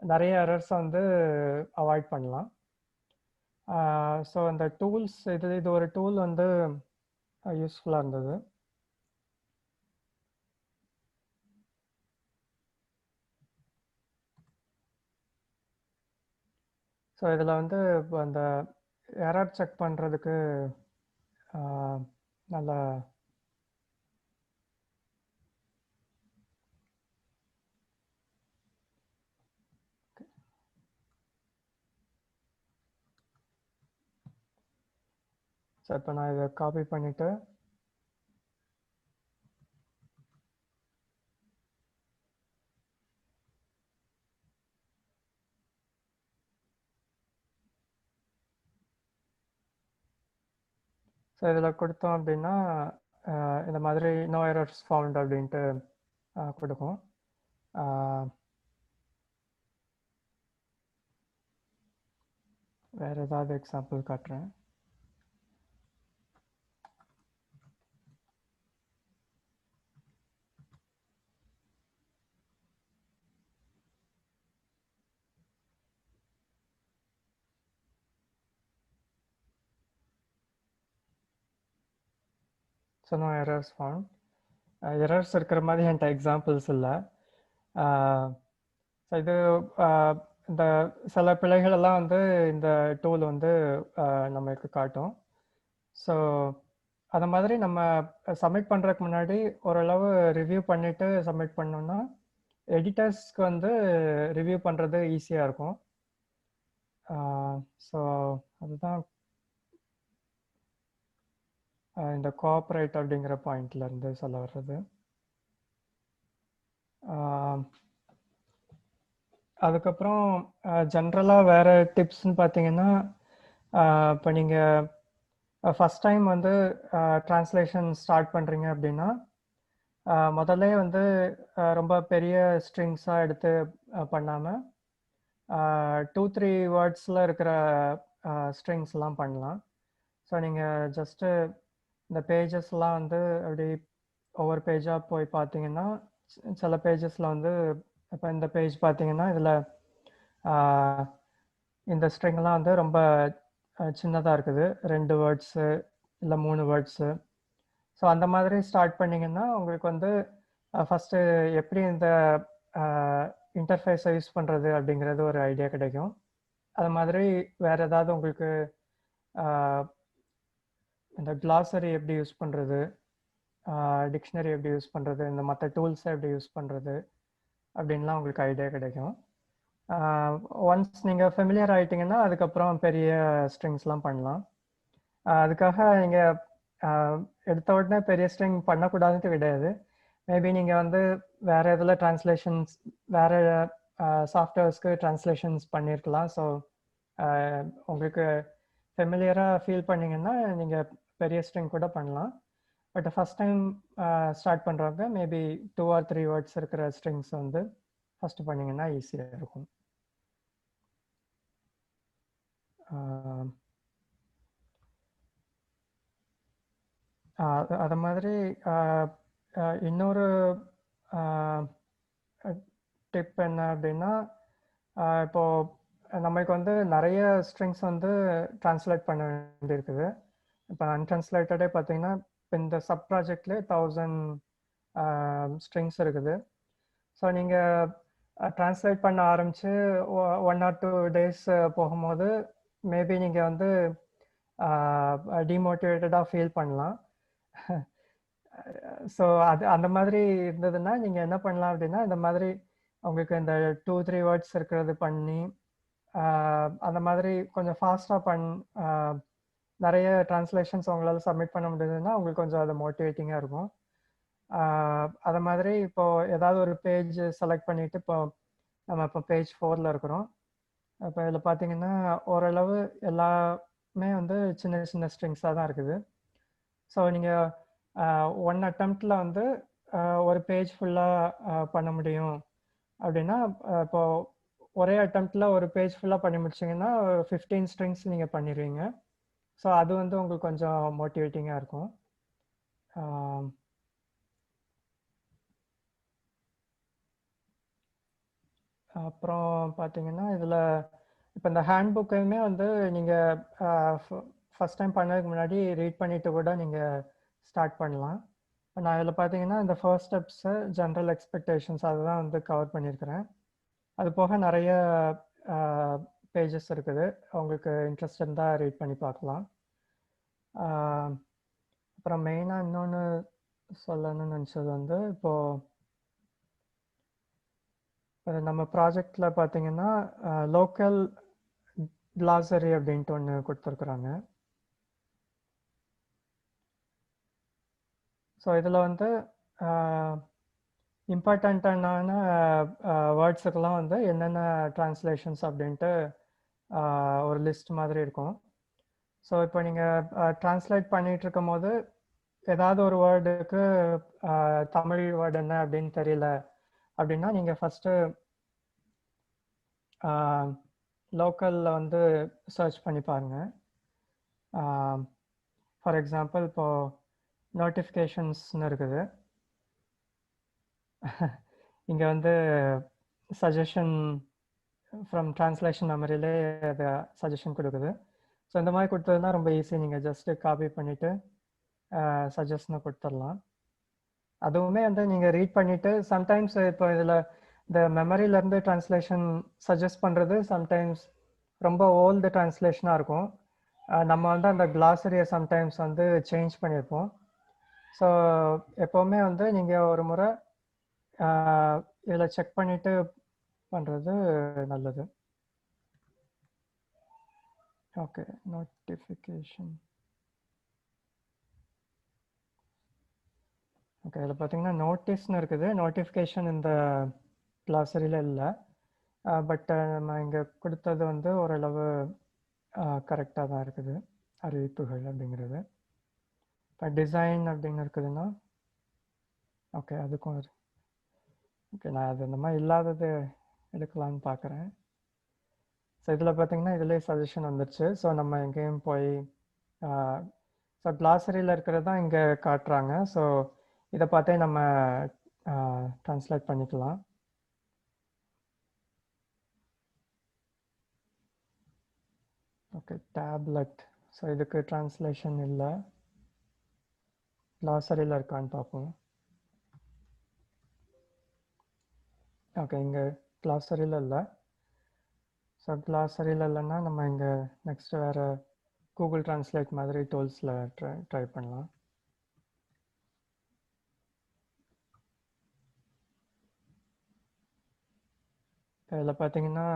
நிறைய எரர்ஸ் வந்து அவாய்ட் பண்ணலாம். ஸோ அந்த டூல்ஸ் இது ஒரு டூல் வந்து யூஸ்ஃபுல்லாக இருந்தது. ஸோ இதில் வந்து இப்போ அந்த எரர் செக் பண்ணுறதுக்கு நல்ல ஸோ இப்போ நான் இதை காப்பி பண்ணிவிட்டு ஸோ இதில் கொடுத்தோம் அப்படின்னா இந்த மாதிரி நோ எரர்ஸ் ஃபவுண்ட் அப்படின்ட்டு கொடுக்கும். வேறு ஏதாவது எக்ஸாம்பிள் காட்டுறேன். So no errors found. Errors இருக்கிற மாதிரி என்கிட்ட எக்ஸாம்பிள்ஸ் இல்லை. ஸோ இது இந்த சில பிழைகள் எல்லாம் வந்து இந்த டூல் வந்து நமக்கு காட்டும். ஸோ அந்த மாதிரி நம்ம சப்மிட் பண்ணுறதுக்கு முன்னாடி ஓரளவு ரிவ்யூ பண்ணிவிட்டு சப்மிட் பண்ணோம்னா எடிட்டர்ஸ்க்கு வந்து ரிவ்யூ பண்ணுறது ஈஸியாக இருக்கும். ஸோ அதுதான் இந்த கோஆப்ரேட் அப்படிங்கிற பாயிண்ட்ல இருந்து சொல்ல வர்றது. அதுக்கப்புறம் ஜென்ரலாக வேறு டிப்ஸ்ன்னு பார்த்தீங்கன்னா, இப்போ நீங்கள் ஃபஸ்ட் டைம் வந்து ட்ரான்ஸ்லேஷன் ஸ்டார்ட் பண்ணுறீங்க அப்படின்னா முதல்ல வந்து ரொம்ப பெரிய ஸ்ட்ரிங்ஸாக எடுத்து பண்ணாமல் 2-3 வேர்ட்ஸில் இருக்கிற ஸ்ட்ரிங்ஸ்லாம் பண்ணலாம். ஸோ நீங்கள் ஜஸ்ட்டு இந்த பேஜஸ்லாம் வந்து அப்படி ஒவ்வொரு பேஜாக போய் பார்த்தீங்கன்னா சில பேஜஸில் வந்து இப்போ இந்த பேஜ் பார்த்தீங்கன்னா இதில் இந்த ஸ்ட்ரிங்லாம் வந்து ரொம்ப சின்னதாக இருக்குது, 2 வேர்ட்ஸு இல்லை 3 வேர்ட்ஸு. ஸோ அந்த மாதிரி ஸ்டார்ட் பண்ணிங்கன்னா உங்களுக்கு வந்து ஃபஸ்ட்டு எப்படி இந்த இன்டர்ஃபேஸை யூஸ் பண்ணுறது அப்படிங்கிறது ஒரு ஐடியா கிடைக்கும். அது மாதிரி வேறு ஏதாவது உங்களுக்கு இந்த கிளாசரி எப்படி யூஸ் பண்ணுறது, டிக்ஷனரி எப்படி யூஸ் பண்ணுறது, இந்த மற்ற டூல்ஸை எப்படி யூஸ் பண்ணுறது அப்படின்லாம் உங்களுக்கு ஐடியா கிடைக்கும். ஒன்ஸ் நீங்கள் ஃபெமிலியர் ஆகிட்டிங்கன்னா அதுக்கப்புறம் பெரிய ஸ்ட்ரிங்ஸ்லாம் பண்ணலாம். அதுக்காக நீங்கள் எடுத்த உடனே பெரிய ஸ்ட்ரிங் பண்ணக்கூடாதுன்ட்டு கிடையாது. மேபி நீங்கள் வந்து வேறு இதில் ட்ரான்ஸ்லேஷன்ஸ் வேறு சாஃப்ட்வேர்ஸ்க்கு ட்ரான்ஸ்லேஷன்ஸ் பண்ணியிருக்கலாம். ஸோ உங்களுக்கு ஃபெமிலியராக ஃபீல் பண்ணிங்கன்னா நீங்கள் பெரிய ஸ்ட்ரிங் கூட பண்ணலாம். பட் ஃபஸ்ட் டைம் ஸ்டார்ட் பண்ணுறவங்க மேபி 2 or 3 வேர்ட்ஸ் இருக்கிற ஸ்ட்ரிங்ஸ் வந்து ஃபஸ்ட்டு பண்ணிங்கன்னா ஈஸியாக இருக்கும். அது மாதிரி இன்னொரு டிப் என்ன அப்படின்னா, இப்போது நம்மளுக்கு வந்து நிறைய ஸ்ட்ரிங்ஸ் வந்து ட்ரான்ஸ்லேட் பண்ண வேண்டியிருக்குது. இப்போ அன்ட்ரான்ஸ்லேட்டடே பார்த்தீங்கன்னா இப்போ இந்த சப் ப்ராஜெக்ட்லேயே 1000 ஸ்ட்ரிங்ஸ் இருக்குது. ஸோ நீங்கள் ட்ரான்ஸ்லேட் பண்ண ஆரம்பித்து 1 or 2 days போகும்போது மேபி நீங்கள் வந்து டிமோட்டிவேட்டடாக ஃபீல் பண்ணலாம். ஸோ அந்த மாதிரி இருந்ததுன்னா நீங்கள் என்ன பண்ணலாம் அப்படின்னா, இந்த மாதிரி உங்களுக்கு இந்த 2-3 வேர்ட்ஸ் இருக்கிறது பண்ணி அந்த மாதிரி கொஞ்சம் ஃபாஸ்ட்டாக நிறைய ட்ரான்ஸ்லேஷன்ஸ் உங்களால் சப்மிட் பண்ண முடியுதுன்னா உங்களுக்கு கொஞ்சம் அது மோட்டிவேட்டிங்காக இருக்கும். அது மாதிரி இப்போது ஏதாவது ஒரு பேஜ் செலக்ட் பண்ணிவிட்டு நம்ம இப்போ பேஜ் 4ல் இருக்கிறோம். இப்போ இதில் பார்த்தீங்கன்னா ஓரளவு எல்லாமே வந்து சின்ன சின்ன ஸ்ட்ரிங்ஸாக தான் இருக்குது. ஸோ நீங்கள் 1 அட்டம்ப்டில் வந்து ஒரு பேஜ் ஃபுல்லாக பண்ண முடியும் அப்படின்னா, இப்போது ஒரே அட்டம்ப்டில் ஒரு பேஜ் ஃபுல்லாக பண்ணி முடிச்சிங்கன்னா 15 ஸ்ட்ரிங்ஸ் நீங்கள் பண்ணிடுவீங்க. ஸோ அது வந்து உங்களுக்கு கொஞ்சம் மோட்டிவேட்டிங்காக இருக்கும். ஆம், அப்புறம் பார்த்தீங்கன்னா இதில் இப்போ இந்த ஹேண்ட் புக்கையுமே வந்து நீங்கள் ஃபஸ்ட் டைம் பண்ணதுக்கு முன்னாடி ரீட் பண்ணிட்டு கூட நீங்கள் ஸ்டார்ட் பண்ணலாம். இப்ப நான் இதில் பார்த்தீங்கன்னா இந்த ஃபர்ஸ்ட் ஸ்டெப்ஸு ஜென்ரல் எக்ஸ்பெக்டேஷன்ஸ் அதுதான் வந்து கவர் பண்ணியிருக்கிறேன். அது போக நிறைய பேஜஸ் இருக்குது, உங்களுக்கு இன்ட்ரெஸ்ட் இருந்தால் ரீட் பண்ணி பார்க்கலாம். ஆஹ், அப்புறம் மெயினாக இன்னொன்று சொல்லணும்னு நினச்சது வந்து இப்போது நம்ம ப்ராஜெக்டில் பார்த்தீங்கன்னா லோக்கல் கிளாசரி அப்படின்ட்டு ஒன்று கொடுத்துருக்குறாங்க. ஸோ இதில் வந்து இம்பார்ட்டண்ட்டான வேர்ட்ஸுக்கெல்லாம் வந்து என்னென்ன ட்ரான்ஸ்லேஷன்ஸ் அப்படின்ட்டு ஒரு லிஸ்ட் மாதிரி இருக்கும். ஸோ இப்போ நீங்கள் ட்ரான்ஸ்லேட் பண்ணிட்டு இருக்கும் போது ஏதாவது ஒரு வேர்டுக்கு தமிழ் வேர்டு என்ன அப்படின்னு தெரியல அப்படின்னா நீங்கள் ஃபஸ்ட்டு லோக்கலில் வந்து சர்ச் பண்ணி பாருங்கள். ஃபார் எக்ஸாம்பிள் இப்போது நோட்டிஃபிகேஷன்ஸ்னு இருக்குது. இங்கே வந்து சஜஷன் ஃப்ரம் ட்ரான்ஸ்லேஷன் மெமரியிலே அது சஜஷன் கொடுக்குது. ஸோ இந்த மாதிரி கொடுத்ததுன்னா ரொம்ப ஈஸி, நீங்கள் ஜஸ்ட்டு காப்பி பண்ணிவிட்டு சஜஷனை கொடுத்துடலாம். அதுவுமே வந்து நீங்கள் ரீட் பண்ணிவிட்டு சம்டைம்ஸ் இப்போ இதில் இந்த மெமரியிலேருந்து ட்ரான்ஸ்லேஷன் சஜஸ்ட் பண்ணுறது சம்டைம்ஸ் ரொம்ப ஓல்டு ட்ரான்ஸ்லேஷனாக இருக்கும். நம்ம வந்து அந்த கிளாசரியை சம்டைம்ஸ் வந்து சேஞ்ச் பண்ணியிருப்போம். ஸோ எப்போவுமே வந்து நீங்கள் ஒரு முறை இதில் செக் பண்ணிவிட்டு பண்ணுறது நல்லது. Okay, notification. ஓகே, இதில் பார்த்தீங்கன்னா நோட்டீஸ்னு இருக்குது. நோட்டிஃபிகேஷன் இந்த கிளாசரியில் இல்லை, பட் நம்ம இங்கே கொடுத்தது வந்து ஓரளவு கரெக்டாக தான் இருக்குது, அறிவிப்புகள் அப்படிங்கிறது. இப்போ டிசைன் அப்படின்னு இருக்குதுன்னா ஓகே, அதுக்கும் ஓகே, நான் அது இந்த மாதிரி இல்லாதது எடுக்கலான்னு பார்க்குறேன். ஸோ இதில் பார்த்தீங்கன்னா இதிலே சஜஷன் வந்துருச்சு. ஸோ நம்ம எங்கேயும் போய் ஸோ கிளாசரியில் இருக்கிறது தான் இங்கே காட்டுறாங்க. ஸோ இதை பார்த்தே நம்ம ட்ரான்ஸ்லேட் பண்ணிக்கலாம். Okay, tablet. ஸோ இதுக்கு ட்ரான்ஸ்லேஷன் இல்லை, கிளாசரியில் இருக்கான்னு பார்ப்போம். ஓகே, இங்கே கிளாசரியில் இல்லை. ஸோ கிளாசரியில் இல்லைன்னா நம்ம இங்கே நெக்ஸ்ட்டு வேறு கூகுள் ட்ரான்ஸ்லேட் மாதிரி டூல்ஸில் ட்ரை பண்ணலாம். இதில் பார்த்தீங்கன்னா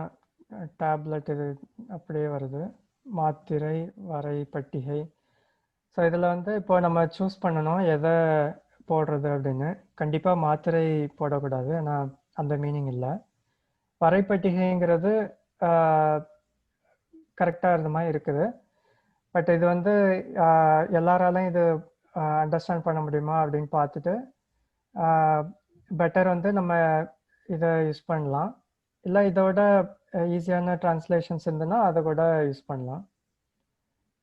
டேப்லெட் இது அப்படியே வருது, மாத்திரை வரை பட்டிகை. ஸோ இதில் வந்து இப்போ நம்ம சூஸ் பண்ணணும் எதை போடுறது அப்படின்னு. கண்டிப்பாக மாத்திரை போடக்கூடாது, ஆனால் அந்த மீனிங் இல்லை. வரைப்பட்டிகைங்கிறது கரெக்டாக இருந்த மாதிரி இருக்குது. பட் இது வந்து எல்லாராலையும் இது அண்டர்ஸ்டாண்ட் பண்ண முடியுமா அப்படின்னு பார்த்துட்டு பெட்டர் வந்து நம்ம இதை யூஸ் பண்ணலாம். இல்லை இதோட ஈஸியான ட்ரான்ஸ்லேஷன்ஸ் இருந்ததுன்னா அதை கூட யூஸ் பண்ணலாம்.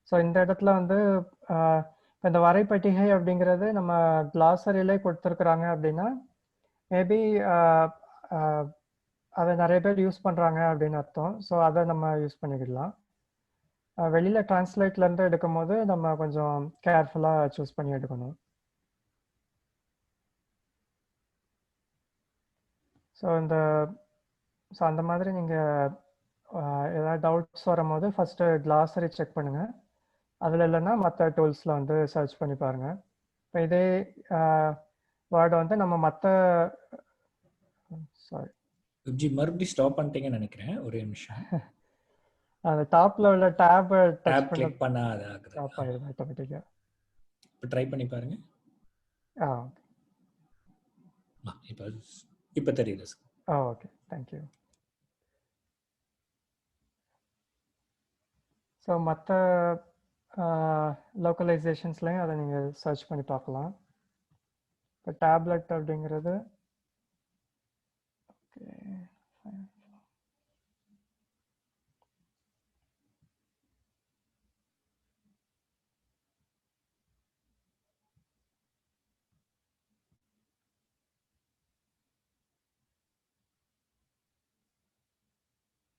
ஸோ இந்த இடத்துல வந்து இந்த வரைப்பட்டிகை அப்படிங்கிறது நம்ம கிளாசரியிலே கொடுத்துருக்குறாங்க அப்படின்னா மேபி அதை நிறைய பேர் யூஸ் பண்ணுறாங்க அப்படின்னு அர்த்தம். ஸோ அதை நம்ம யூஸ் பண்ணிக்கிடலாம். வெளியில் ட்ரான்ஸ்லேட்லேருந்து எடுக்கும் போது நம்ம கொஞ்சம் கேர்ஃபுல்லாக சூஸ் பண்ணி எடுக்கணும். ஸோ ஸோ அந்த மாதிரி நீங்கள் ஏதாவது டவுட்ஸ் வரும்போது ஃபஸ்ட்டு கிளாசரி செக் பண்ணுங்கள். அதில் இல்லைன்னா மற்ற டூல்ஸில் வந்து சர்ச் பண்ணி பாருங்கள். இப்போ இதே வேர்டை வந்து நம்ம மற்ற சாரி மறுபடியும் ஸ்டாப் பண்ணிட்டீங்கன்னு நினைக்கிறேன், ஒரே நிமிஷம். அந்த டாப்பில் உள்ள டேபை டேப் கிளிக் பண்ணா அது ஆகுது, ஸ்டாப் ஆகிடும் ஆட்டோமேட்டிக்காக. இப்போ ட்ரை பண்ணி பாருங்க. இப்போ தெரியுது சார். Okay, thank you. ஸோ மற்ற லோக்கலைசேஷன்ஸ்லையும் அதை நீங்கள் சர்ச் பண்ணி பார்க்கலாம். இப்போ டேப்லெட் அப்படிங்கிறது ஓகே,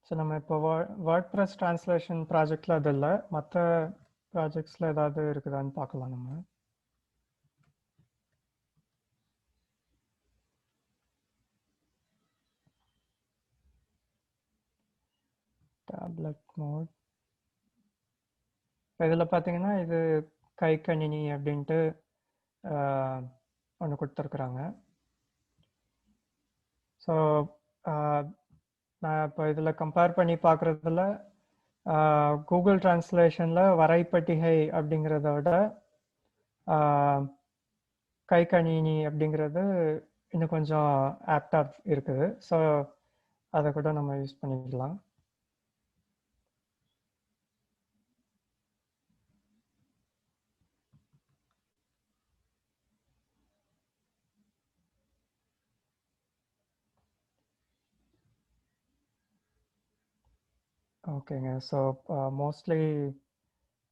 ஸோ நம்ம இப்போ வேர்ட்ப்ரெஸ் ட்ரான்ஸ்லேஷன் ப்ராஜெக்டில் அது இல்லை, மற்ற ப்ராஜெக்ட்ஸில் ஏதாவது இருக்குதான்னு பார்க்கலாம் நம்ம. டேப்லெட் மோட் இதில் பார்த்தீங்கன்னா இது கை கணினி அப்படின்ட்டு ஒன்று கொடுத்துருக்குறாங்க. ஸோ நான் இப்போ இதில் கம்பேர் பண்ணி பார்க்குறதுல கூகுள் டிரான்ஸ்லேஷனில் வரைபட்டிகை அப்படிங்கிறத விட கை கணினி அப்படிங்கிறது இன்னும் கொஞ்சம் ஆப்டாக இருக்குது. ஸோ அதை கூட நம்ம யூஸ் பண்ணிக்கலாம். ஓகேங்க. ஸோ மோஸ்ட்லி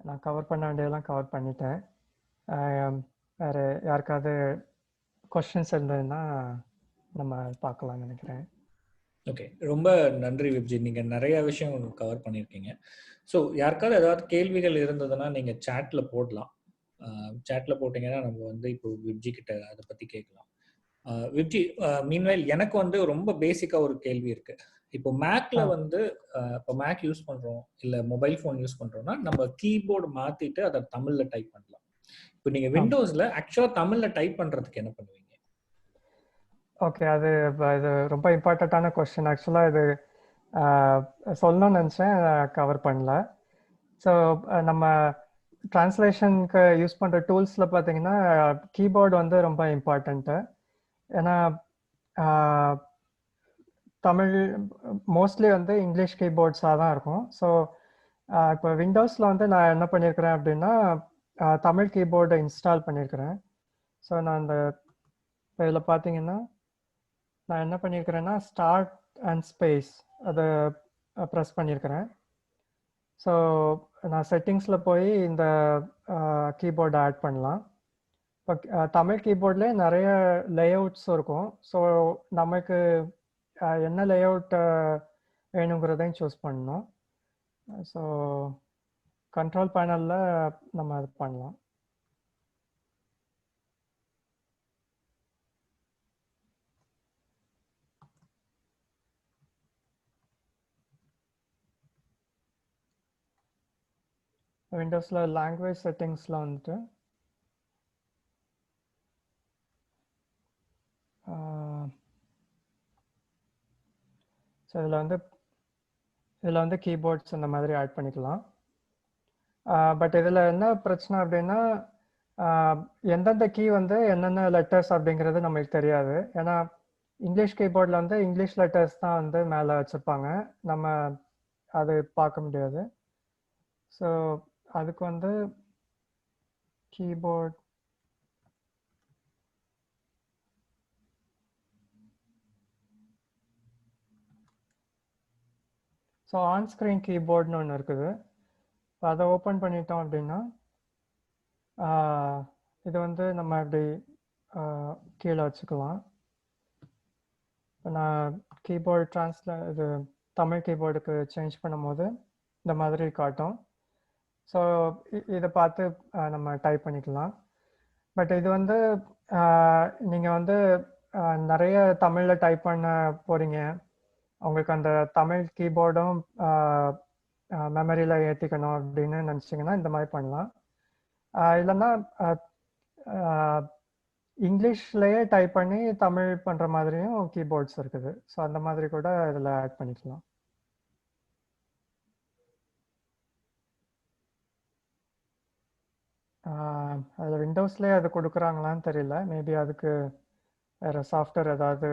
நான் கவர் பண்ண வேண்டியதெல்லாம் கவர் பண்ணிட்டேன். வேறு யாருக்காவது கொஸ்டின்ஸ் இருந்ததுன்னா நம்ம பார்க்கலாம்னு நினைக்கிறேன். ஓகே, ரொம்ப நன்றி விப்ஜி. நீங்கள் நிறைய விஷயம் கவர் பண்ணியிருக்கீங்க. ஸோ யாருக்காவது ஏதாவது கேள்விகள் இருந்ததுன்னா நீங்கள் சேட்டில் போடலாம். சேட்டில் போட்டிங்கன்னா நம்ம வந்து இப்போ விப்ஜி கிட்ட அதை பற்றி கேட்கலாம். விப்ஜி, மீன்வைல் எனக்கு வந்து ரொம்ப பேசிக்காக ஒரு கேள்வி இருக்குது. இப்போ மேக்ல வந்து இப்போ மேக் யூஸ் பண்ணுறோம் இல்லை மொபைல் ஃபோன் யூஸ் பண்ணுறோம்னா நம்ம கீபோர்டு மாற்றிட்டு அதை தமிழில் டைப் பண்ணலாம். இப்போ நீங்கள் விண்டோஸில் ஆக்சுவலாக தமிழில் டைப் பண்ணுறதுக்கு என்ன பண்ணுவீங்க? ஓகே, அது இது ரொம்ப இம்பார்ட்டண்ட்டான கொஸ்டின். ஆக்சுவலாக இது சொல்லணும்னு நினச்சேன், கவர் பண்ணல. ஸோ நம்ம ட்ரான்ஸ்லேஷனுக்கு யூஸ் பண்ணுற டூல்ஸில் பார்த்தீங்கன்னா கீபோர்டு வந்து ரொம்ப இம்பார்ட்டண்ட்டு. ஏன்னா தமிழ் மோஸ்ட்லி வந்து இங்கிலீஷ் கீபோர்ட்ஸாக தான் இருக்கும். ஸோ இப்போ விண்டோஸில் வந்து நான் என்ன பண்ணியிருக்கிறேன் அப்படின்னா தமிழ் கீபோர்டை இன்ஸ்டால் பண்ணியிருக்கிறேன். ஸோ நான் இந்த இதில் பார்த்தீங்கன்னா நான் என்ன பண்ணியிருக்கிறேன்னா ஸ்டார்ட் அண்ட் ஸ்பேஸ் அதை ப்ரெஸ் பண்ணியிருக்கிறேன். ஸோ நான் செட்டிங்ஸில் போய் இந்த கீபோர்டை ஆட் பண்ணலாம். இப்போ தமிழ் கீபோர்ட்லேயே நிறைய லேஅவுட்ஸ் இருக்கும். ஸோ நமக்கு என்ன லேஅவுட் வேணுங்கிறதையும் சூஸ் பண்ணணும். ஸோ கண்ட்ரோல் பேனலில் நம்ம அது பண்ணலாம். விண்டோஸில் லாங்குவேஜ் செட்டிங்ஸில் வந்துட்டு ஸோ இதில் வந்து கீபோர்ட்ஸ் இந்த மாதிரி ஆட் பண்ணிக்கலாம். பட் இதில் என்ன பிரச்சனை அப்படின்னா எந்தெந்த கீ வந்து என்னென்ன லெட்டர்ஸ் அப்படிங்கிறது நம்மளுக்கு தெரியாது. ஏன்னா இங்கிலீஷ் கீபோர்டில் வந்து இங்கிலீஷ் லெட்டர்ஸ் தான் வந்து மேலே வச்சுருப்பாங்க, நம்ம அது பார்க்க முடியாது. ஸோ அதுக்கு வந்து கீபோர்ட் ஸோ ஆன் ஸ்க்ரீன் கீபோர்ட்னு ஒன்று இருக்குது. அதை ஓப்பன் பண்ணிட்டோம் அப்படின்னா இது வந்து நம்ம இப்படி கீழே வச்சுக்கலாம். இப்போ நான் கீபோர்ட் இது தமிழ் கீபோர்டுக்கு சேஞ்ச் பண்ணும்போது இந்த மாதிரி காட்டும். ஸோ இதை பார்த்து நம்ம டைப் பண்ணிக்கலாம். பட் இது வந்து நீங்கள் வந்து நிறைய தமிழில் டைப் பண்ண போகிறீங்க, உங்களுக்கு அந்த தமிழ் கீபோர்டும் மெமரியில் ஏற்றிக்கணும் அப்படின்னு நினச்சிங்கன்னா இந்த மாதிரி பண்ணலாம். இல்லைன்னா இங்கிலீஷ்லேயே டைப் பண்ணி தமிழ் பண்ணுற மாதிரியும் கீபோர்ட்ஸ் இருக்குது. ஸோ அந்த மாதிரி கூட இதில் ஆட் பண்ணிக்கலாம். அதில் விண்டோஸ்லேயே அது கொடுக்குறாங்களான்னு தெரியல. மேபி அதுக்கு வேறு சாஃப்ட்வேர் ஏதாவது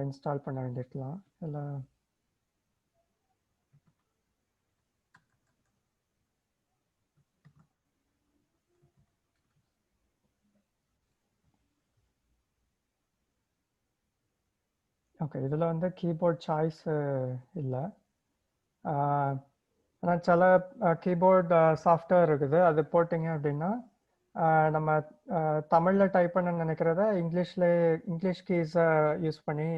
இன்ஸ்டால் பண்ண வேண்டியிருக்கலாம். இல்லை ஓகே, இதில் வந்து கீபோர்ட் சாய்ஸ் இல்லை. ஆனால் சில கீபோர்ட் சாஃப்ட்வேர் இருக்குது, அது போட்டிங்க அப்படின்னா நம்ம தமிழில் டைப் பண்ண நினைக்கிறத இங்கிலீஷ் கீஸை யூஸ் பண்ணி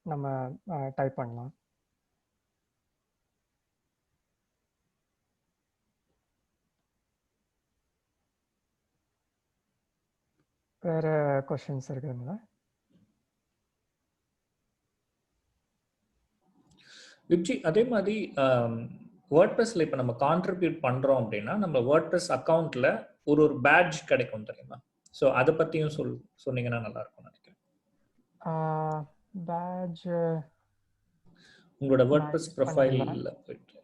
நம்ம டைப் பண்ணலாம். வேற கொஸ்டின்ஸ் இருக்குங்களா? விப்ஜி, அதே மாதிரி வேர்ட்பிரஸ்ல இப்போ நம்ம கான்ட்ரிபியூட் பண்றோம் அப்படின்னா நம்ம வேர்ட்பிரஸ் அக்கௌண்ட்ல ஒரு பேட்ஜ் கிடைக்கும் தெரியுமா? ஸோ அதை பத்தியும் சொன்னீங்கன்னா நல்லா இருக்கும் நினைக்கிறேன். பேட்ஜ் உங்களோட நான் வேர்ட்பிரஸ் யூஸ் பண்ணதில்ல. ப்ரொஃபைல்ல போயிட்டு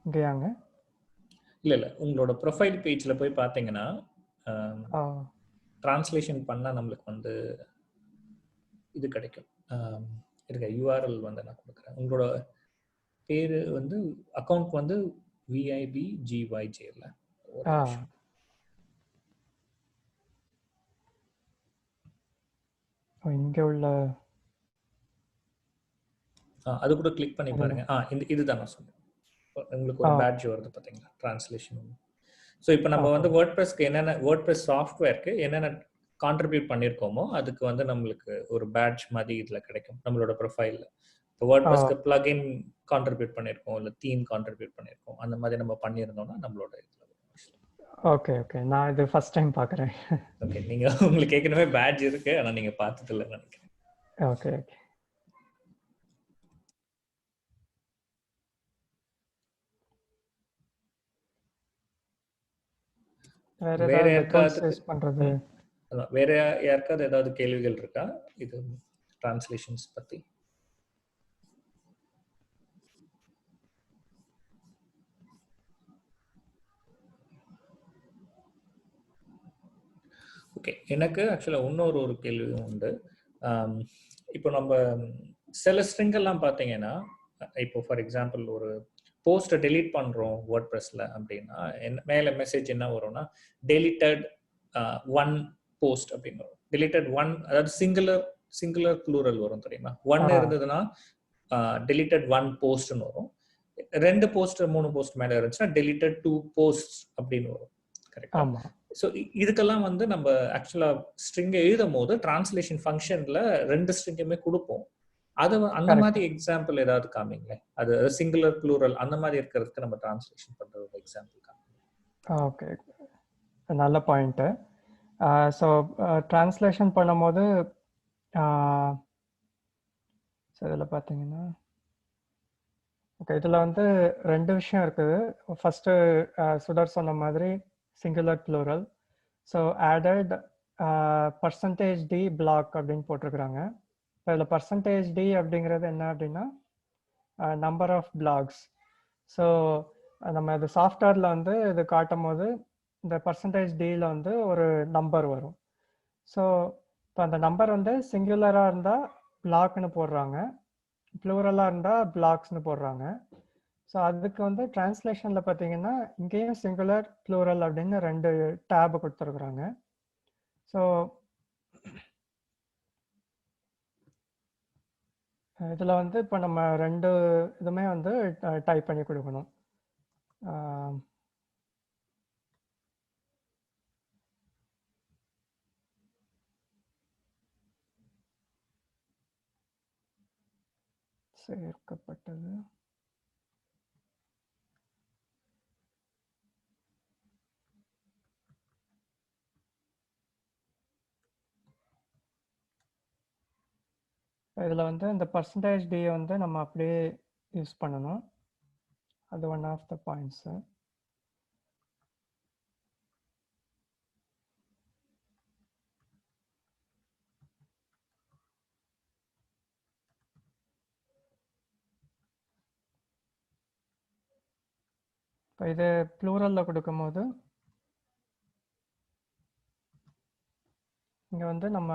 இங்கேயாங்க? இல்ல உங்களோட ப்ரொஃபைல் பேஜ்ல போய் பார்த்தீங்கன்னா ஆ டிரான்ஸ்லேஷன் பண்ணா நம்மளுக்கு வந்து இது கிடைக்கும். இருக்க யூஆர்எல் வந்து நான் கொடுக்குறேன். உங்களோட பேரு வந்து அக்கௌண்ட் வந்து VIBGYJல ஒரு ஆ நிமிஷம். இங்கே உள்ள அது கூட கிளிக் பண்ணி பாருங்க. இதுதான் நான் சொன்னேன். உங்களுக்கு ஒரு பேட்ஜ் வருது பார்த்தீங்களா, டிரான்ஸ்லேஷன். ஸோ இப்போ நம்ம வந்து வேர்ட்பிரஸ்க்கு என்னென்ன வேர்ட்பிரஸ் சாஃப்ட்வேருக்கு என்னென்ன கான்ட்ரிபியூட் பண்ணியிருக்கோமோ அதுக்கு வந்து நம்மளுக்கு ஒரு பேட்ஜ் மாதிரி இதில் கிடைக்கும் நம்மளோட ப்ரொஃபைலில். இப்போ வேர்ட்பிரஸ்க்கு பிளகின் கான்ட்ரிபியூட் பண்ணியிருக்கோம், இல்லை தீம் கான்ட்ரிபியூட் பண்ணியிருக்கோம், அந்த மாதிரி நம்ம பண்ணியிருந்தோம்னா நம்மளோட இதில். ஓகே ஓகே, நான் இது ஃபர்ஸ்ட் டைம் பார்க்குறேன். ஓகே, நீங்கள் உங்களுக்கு ஏற்கனவே பேட்ஜ் இருக்கு, ஆனால் நீங்கள் பார்த்ததில்லை நினைக்கிறேன். Okay okay. வேற யாருக்காவது யூஸ் பண்றது, வேற யாருக்காவது ஏதாவது கேள்விகள் இருக்கா இது டிரான்ஸ்லேஷன்ஸ் பத்தி? ஓகே, எனக்கு ஆக்சுவலாக இன்னொரு கேள்வியும் உண்டு. இப்போ நம்ம சில ஸ்ட்ரிங் எல்லாம் பார்த்தீங்கன்னா, இப்போ ஃபார் எக்ஸாம்பிள் ஒரு போஸ்ட்டை டெலீட் பண்ணுறோம் வேர்ட்பிரஸ்ல அப்படின்னா மேலே மெசேஜ் என்ன வரும்னா டெலிட்டட் 1 போஸ்ட் அப்படின்னு வரும். டெலிட்டட் 1, அதாவது சிங்குலர் ப்ளூரல் வரும் தெரியுமா? 1 இருந்ததுன்னா டெலிட்டட் 1 போஸ்ட்னு வரும். 2 போஸ்ட் 3 போஸ்ட் மேலே இருந்துச்சுன்னா டெலிட்டட் 2 போஸ்ட் அப்படின்னு வரும். கரெக்டா? ஸோ இதுக்கெல்லாம் வந்து நம்ம ஆக்சுவலா ஸ்ட்ரிங் எழுதும் போது டிரான்ஸ்லேஷன் ஃபங்க்ஷன்ல 2 ஸ்ட்ரிங்குமே கொடுப்போம். அது அந்த மாதிரி எக்ஸாம்பிள் ஏதாவது காமிங்களே, அது சிங்குலர் ப்ளூரல் அந்த மாதிரி இருக்கிறதுக்கு நம்ம டிரான்ஸ்லேஷன் பண்ற ஒரு எக்ஸாம்பிள் காமிங்க. ஓகே, நல்ல பாயிண்ட். ஸோ டிரான்ஸ்லேஷன் பண்ணும்போது இதில் பார்த்தீங்கன்னா ஓகே, இதில் வந்து 2 விஷயம் இருக்குது. ஃபர்ஸ்ட்டு சுடர் சொன்ன மாதிரி singular plural. So added %d block அப்படின்னு போட்டிருக்கிறாங்க. இப்போ இதில் %d அப்படிங்கிறது என்ன அப்படின்னா நம்பர் ஆஃப் பிளாக்ஸ். ஸோ நம்ம இது சாஃப்ட்வேரில் வந்து இது காட்டும் போது இந்த %dல வந்து ஒரு நம்பர் வரும். ஸோ இப்போ அந்த நம்பர் வந்து சிங்குலராக இருந்தால் பிளாக்னு போடுறாங்க, ப்ளூரலாக இருந்தால் பிளாக்ஸ்னு போடுறாங்க. ஸோ அதுக்கு வந்து டிரான்ஸ்லேஷனில் பார்த்தீங்கன்னா இங்கேயும் சிங்குலர் ப்ளூரல் அப்படின்னு 2 டேப் கொடுத்துருக்குறாங்க. ஸோ இதில் வந்து இப்போ நம்ம 2 இதுமே வந்து டைப் பண்ணி கொடுக்கணும். சேர்க்கப்பட்டது இதில் வந்து இந்த %d வந்து நம்ம அப்படியே யூஸ் பண்ணணும். அது ஒன் ஆஃப் த பாயிண்ட்ஸு. இப்போ இது ப்ளூரலில் கொடுக்கும்போது இங்கே வந்து நம்ம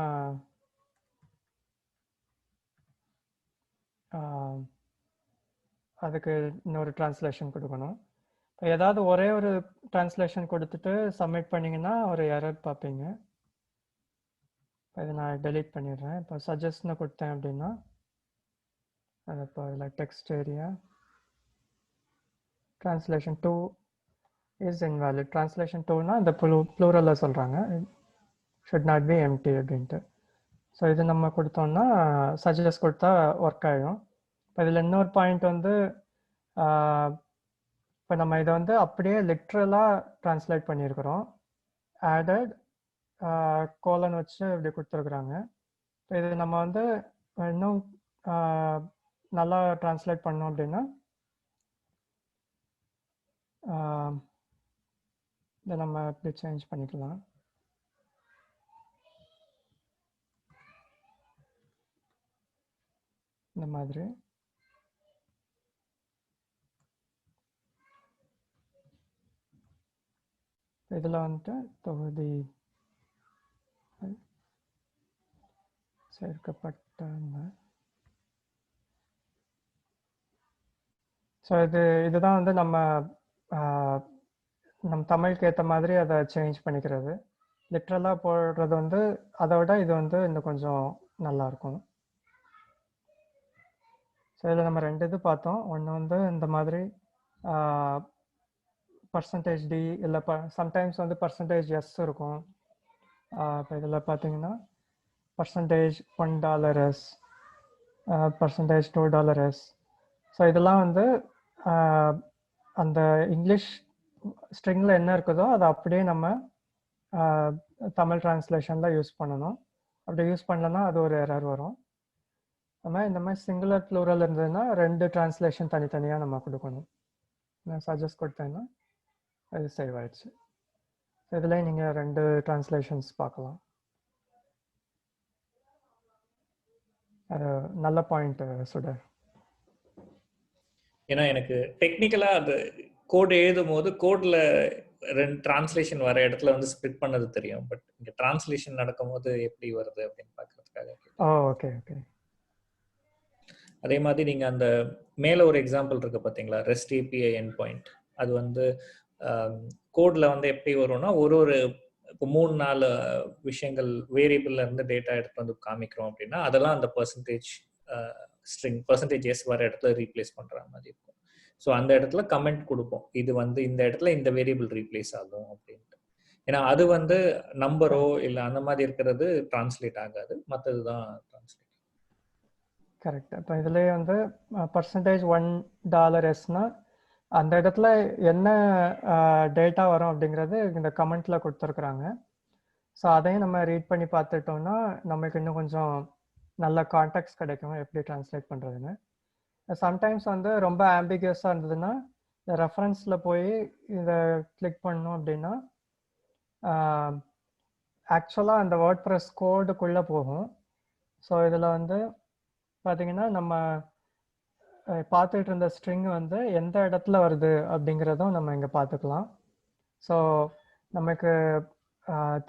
அதுக்கு இன்னொரு டிரான்ஸ்லேஷன் கொடுக்கணும். இப்போ ஏதாவது ஒரே ஒரு டிரான்ஸ்லேஷன் கொடுத்துட்டு சப்மிட் பண்ணிங்கன்னா ஒரு எரர் பார்ப்பீங்க. இதை நான் டெலீட் பண்ணிடுறேன். இப்போ சஜஸ்ட்னு கொடுத்தேன் அப்படின்னா அது இப்போ இதில் text area translation 2 is invalid. Translation 2னா இந்த ப்ளூரலில் சொல்கிறாங்க, ஷுட் நாட் பி எம்டி அப்படின்ட்டு. ஸோ இது நம்ம கொடுத்தோம்னா சஜஸ்ட் கொடுத்தா ஒர்க் ஆகிடும். இப்போ இதில் இன்னொரு பாயிண்ட் வந்து இப்போ நம்ம இதை வந்து அப்படியே லிட்ரலாக ட்ரான்ஸ்லேட் பண்ணியிருக்கிறோம். ஆடட் கோலன் வச்சு இப்படி கொடுத்துருக்குறாங்க. இது நம்ம வந்து இன்னும் நல்லா ட்ரான்ஸ்லேட் பண்ணோம் அப்படின்னா இதை நம்ம இப்படி சேஞ்ச் பண்ணிக்கலாம். இந்த மாதிரி இதில் வந்துட்டு தொகுதி சேர்க்கப்பட்டாங்க. ஸோ இதுதான் வந்து நம்ம தமிழுக்கு ஏற்ற மாதிரி அதை சேஞ்ச் பண்ணிக்கிறது. லிட்ரலாக போடுறது வந்து அதை விட இது வந்து இன்னும் கொஞ்சம் நல்லாயிருக்கும். ஸோ இதில் நம்ம 2 இது பார்த்தோம். ஒன்று வந்து இந்த மாதிரி பர்சன்டேஜ் டி இல்லை சம்டைம்ஸ் வந்து பர்சன்டேஜ் எஸ் இருக்கும். இப்போ இதில் பார்த்தீங்கன்னா பர்சன்டேஜ் $1 பர்சன்டேஜ் $2. ஸோ இதெல்லாம் வந்து அந்த இங்கிலீஷ் ஸ்ட்ரிங்கில் என்ன இருக்குதோ அதை அப்படியே நம்ம தமிழ் டிரான்ஸ்லேஷனில் யூஸ் பண்ணணும். அப்படி யூஸ் பண்ணலன்னா அது ஒரு எரர் வரும். நம்ம இந்த மாதிரி சிங்குலர் ப்ளூரல் இருந்ததுன்னா 2 டிரான்ஸ்லேஷன் தனித்தனியாக நம்ம கொடுக்கணும். நான் சஜஸ்ட் கொடுத்தேன்னா அது சேவ் ஆயிடுச்சு. இதில் நீங்கள் 2 டிரான்ஸ்லேஷன்ஸ் பார்க்கலாம். அது நல்ல பாயிண்ட் சுடர். ஏன்னா எனக்கு டெக்னிக்கலா அது கோட் எழுதும் போது கோட்ல 2 டிரான்ஸ்லேஷன் வர இடத்துல வந்து ஸ்ப்ளிட் பண்ணது தெரியும். பட் இங்க டிரான்ஸ்லேஷன் நடக்கும் போது எப்படி வருது அப்படின்னு பார்க்கறதுக்காக. Okay okay. அதே மாதிரி நீங்க அந்த மேல ஒரு எக்ஸாம்பிள் இருக்கு பாத்தீங்களா, ரெஸ்ட் ஏபிஐ எண்ட் பாயிண்ட். அது வந்து கோட்ல வந்து எப்படி வரும்னா ஒரு இப்போ 3-4 விஷயங்கள் வேரியபிள்ல இருந்து டேட்டா எடுத்து வந்து காமிக்கிறோம் அப்படின்னா அதெல்லாம் அந்த பர்சன்டேஜ் ஸ்ட்ரிங் பர்சன்டேஜ் எஸ் வர இடத்துல ரீப்ளேஸ் பண்ற மாதிரி இருக்கும். ஸோ அந்த இடத்துல கமெண்ட் கொடுப்போம், இது வந்து இந்த இடத்துல இந்த வேரியபிள் ரீப்ளேஸ் ஆகும் அப்படின்ட்டு. ஏன்னா அது வந்து நம்பரோ இல்லை அந்த மாதிரி இருக்கிறது டிரான்ஸ்லேட் ஆகாது, மற்றது தான் டிரான்ஸ்லேட். கரெக்ட். இப்போ இதுலேயே வந்து பர்சன்டேஜ் $1 அந்த இடத்துல என்ன டேட்டா வரும் அப்படிங்கிறது இந்த கமெண்ட்டில் கொடுத்துருக்குறாங்க. ஸோ அதையும் நம்ம ரீட் பண்ணி பார்த்துட்டோம்னா நமக்கு இன்னும் கொஞ்சம் நல்ல கான்டெக்ட்ஸ் கிடைக்கும் எப்படி டிரான்ஸ்லேட் பண்ணுறதுன்னு. சம்டைம்ஸ் வந்து ரொம்ப ஆம்பிகியஸாக இருந்ததுன்னா இந்த ரெஃபரன்ஸில் போய் இதை கிளிக் பண்ணோம் அப்படின்னா ஆக்சுவலாக அந்த வேர்ட்பிரஸ் கோடுக்குள்ளே போகும். ஸோ இதில் வந்து பார்த்தீங்கன்னா நம்ம பார்த்துட்டு இருந்த ஸ்ட்ரிங் வந்து எந்த இடத்துல வருது அப்படிங்கிறதும் நம்ம இங்கே பார்த்துக்கலாம். ஸோ நமக்கு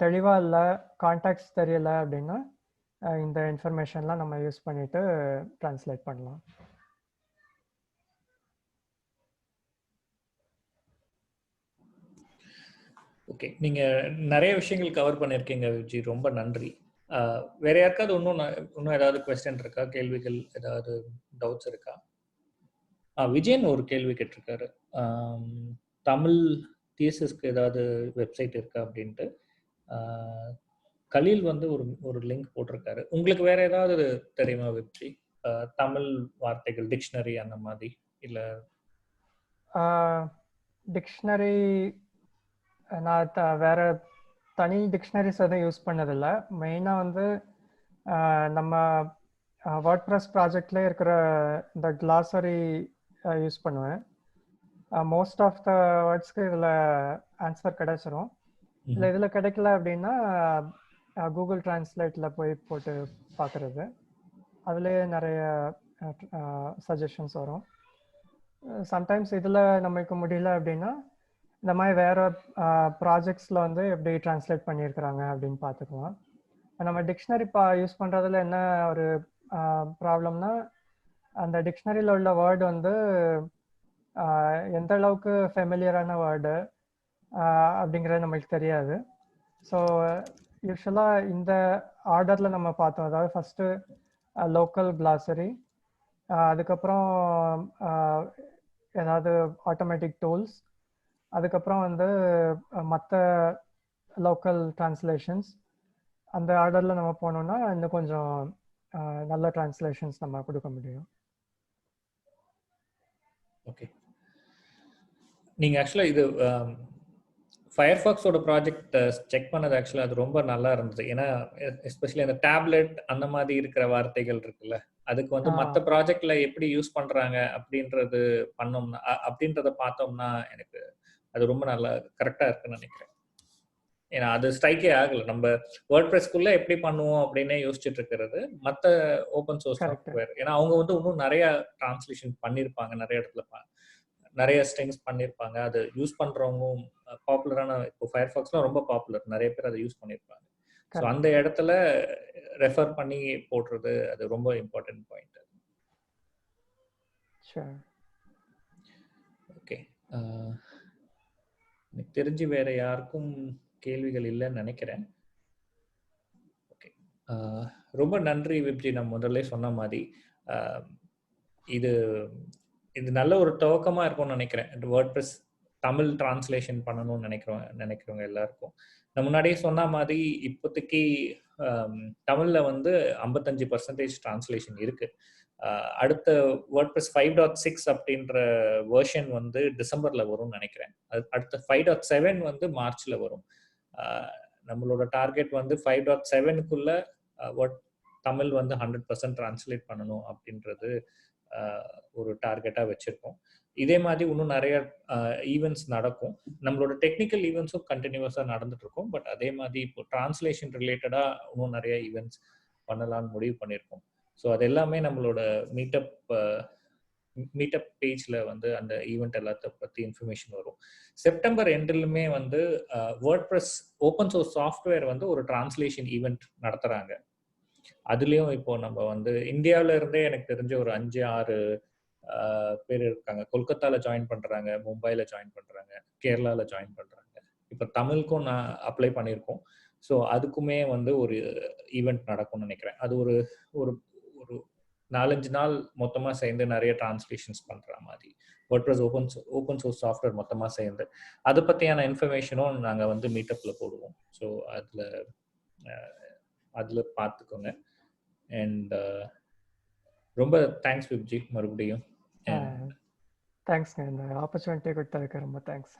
தெளிவாக இல்லை, கான்டாக்ட்ஸ் தெரியலை அப்படின்னா இந்த இன்ஃபர்மேஷன்லாம் நம்ம யூஸ் பண்ணிட்டு டிரான்ஸ்லேட் பண்ணலாம். ஓகே, நீங்கள் நிறைய விஷயங்கள் கவர் பண்ணியிருக்கீங்க விஜி, ரொம்ப நன்றி. வேற யாருக்காவது இன்னும் ஏதாவது கொஸ்டின் இருக்கா, கேள்விகள் ஏதாவது டவுட்ஸ் இருக்கா? விஜயன் ஒரு கேள்வி கேட்டிருக்காரு, தமிழ் தியசிஸ்க்கு ஏதாவது வெப்சைட் இருக்கா அப்படின்ட்டு. கலீல் வந்து ஒரு லிங்க் போட்டிருக்காரு. உங்களுக்கு வேற ஏதாவது தெரியுமா விஜி? தமிழ் வார்த்தைகள் டிக்ஷனரி அந்த மாதிரி இல்லை? டிக்ஷனரி நான் வேற தனி டிக்ஷனரிஸ் எதுவும் யூஸ் பண்ணதில்லை. மெயினாக வந்து நம்ம வேர்ட்பிரஸ் ப்ராஜெக்ட்லேயே இருக்கிற இந்த கிளாசரி யூஸ் பண்ணுவேன். மோஸ்ட் ஆஃப் த வேர்ட்ஸ்க்கு இதில் ஆன்சர் கிடைச்சிரும். இல்லை இதில் கிடைக்கல அப்படின்னா கூகுள் டிரான்ஸ்லேட்டில் போய் போட்டு பார்க்குறது, அதுலேயே நிறைய சஜஷன்ஸ் வரும். சம்டைம்ஸ் இதில் நமக்கு முடியல அப்படின்னா இந்த மாதிரி வேறு ப்ராஜெக்ட்ஸில் வந்து எப்படி டிரான்ஸ்லேட் பண்ணியிருக்கிறாங்க அப்படின்னு பார்த்துக்கலாம். நம்ம டிக்ஷனரி யூஸ் பண்ணுறதுல என்ன ஒரு ப்ராப்ளம்னா அந்த டிக்ஷனரியில் உள்ள வேர்டு வந்து எந்த அளவுக்கு ஃபெமிலியரான வேர்டு அப்படிங்கிறது நம்மளுக்கு தெரியாது. ஸோ யூஸ்வலாக இந்த ஆர்டரில் நம்ம பார்த்தோம், அதாவது ஃபஸ்ட்டு லோக்கல் கிளாசரி, அதுக்கப்புறம் ஏதாவது ஆட்டோமேட்டிக் டூல்ஸ், அதுக்கப்புறம் வந்து மற்ற லோக்கல் டிரான்ஸ்லேஷன்ஸ். அந்த ஆர்டரில் நம்ம போனோம்னா இன்னும் கொஞ்சம் நல்ல டிரான்ஸ்லேஷன்ஸ் நம்ம கொடுக்க முடியும். ஓகே, நீங்க ஆக்சுவலா இது ஃபயர்ஃபாக்ஸோட ப்ராஜெக்ட் செக் பண்ணது ஆக்சுவலா அது ரொம்ப நல்லா இருந்தது. ஏன்னா எஸ்பெஷலி அந்த டேப்லெட் அந்த மாதிரி இருக்கிற வார்த்தைகள் இருக்குல்ல, அதுக்கு வந்து மத்த ப்ராஜெக்ட்ல எப்படி யூஸ் பண்றாங்க அப்படின்றது பண்ணோம்னா அப்படின்றத பார்த்தோம்னா எனக்கு அது ரொம்ப நல்லா கரெக்டா இருக்குன்னு நினைக்கிறேன். ஏன்னா அது ஸ்ட்ரைக்கே ஆகல. நம்ம வேர்ட்பிரஸ்க்குள்ள எப்படி பண்ணுவோம் அப்படின்னே யோசிச்சுட்டு இருக்கிறது மத்த ஓப்பன் சோர்ஸ் கரெக்ட். சாஃப்ட்வேர். ஏன்னா அவங்க வந்து இன்னும் நிறைய டிரான்ஸ்லேஷன் பண்ணியிருப்பாங்க, நிறைய இடத்துல நிறைய ஸ்ட்ரிங்ஸ் பண்ணியிருப்பாங்க. அது யூஸ் பண்றவங்களும் பாப்புலரான இப்போ ஃபயர்ஃபாக்ஸ்லாம் ரொம்ப பாப்புலர். நிறைய பேர் அதை யூஸ் பண்ணியிருப்பாங்க. So correct. அந்த இடத்துல ரெஃபர் பண்ணி போடுறது அது ரொம்ப இம்பார்ட்டன்ட் பாயிண்ட். ஷூர். ஓகே. எனக்கு தெரிஞ்சு வேற யாருக்கும் கேள்விகள் இல்லைன்னு நினைக்கிறேன். ஓகே. ரொம்ப நன்றி விப்ஜி. நான் முதல்ல சொன்ன மாதிரி இது இது நல்ல ஒரு துவக்கமா இருக்கும்னு நினைக்கிறேன். வேர்ட்பிரஸ் தமிழ் டிரான்ஸ்லேஷன் பண்ணணும்னு நினைக்கிறவங்க எல்லாருக்கும். நான் முன்னாடியே சொன்ன மாதிரி இப்போதைக்கு தமிழ்ல வந்து 55% டிரான்ஸ்லேஷன் இருக்கு. அடுத்த வேர்ட்பிரஸ் 5.6 அப்படின்ற வெர்ஷன் வந்து டிசம்பர்ல வரும்னு நினைக்கிறேன். அடுத்த 5.7 வந்து மார்ச்ல வரும். நம்மளோட டார்கெட் வந்து 5.7க்குள்ள தமிழ் வந்து 100% டிரான்ஸ்லேட் பண்ணணும் அப்படின்றது ஒரு டார்கெட்டா வச்சிருக்கோம். இதே மாதிரி இன்னும் நிறைய ஈவெண்ட்ஸ் நடக்கும். நம்மளோட டெக்னிக்கல் ஈவெண்ட்ஸும் கண்டினியூஸா நடந்துட்டு இருக்கும். பட் அதே மாதிரி இப்போ டிரான்ஸ்லேஷன் ரிலேட்டடா இன்னும் நிறைய ஈவெண்ட்ஸ் பண்ணலாம்னு முடிவு பண்ணியிருக்கோம். ஸோ அது எல்லாமே நம்மளோட மீட்டப் பேஜ்ல வந்து அந்த ஈவெண்ட் எல்லாத்த பத்தி இன்ஃபர்மேஷன் வரும். செப்டம்பர் எண்டிலுமே வந்து வேர்ட்பிரஸ் ஓப்பன் சோர்ஸ் சாஃப்ட்வேர் வந்து ஒரு டிரான்ஸ்லேஷன் ஈவெண்ட் நடத்துறாங்க. அதுலயும் இப்போ நம்ம வந்து இந்தியாவில இருந்தே எனக்கு தெரிஞ்ச ஒரு 5-6 பேர் இருக்காங்க. கொல்கத்தால ஜாயின் பண்றாங்க, மும்பைல ஜாயின் பண்றாங்க, கேரளால ஜாயின் பண்றாங்க. இப்ப தமிழுக்கும் நான் அப்ளை பண்ணியிருக்கோம். ஸோ அதுக்குமே வந்து ஒரு ஈவெண்ட் நடக்கும்னு நினைக்கிறேன். அது ஒரு ஒரு ஒரு 4-5 நாள் மொத்தமா சேர்ந்து நிறைய டிரான்ஸ்லேஷன்ஸ் பண்ற மாதிரி வேர்ட்பிரஸ் ஓப்பன் சோர்ஸ் சாஃப்ட்வேர் மொத்தமா சேர்ந்து அதை பத்தியான இன்ஃபர்மேஷனும் நாங்க வந்து மீட்டப்ல போடுவோம். ஸோ அதுல பார்த்துக்கோங்க. அண்ட் ரொம்ப தேங்க்ஸ் விப்ஜி மறுபடியும். தேங்க்ஸ்ங்க. இந்த ஆப்பர்ச்சுனிட்டி கொடுத்ததுக்கு ரொம்ப தேங்க்ஸ்.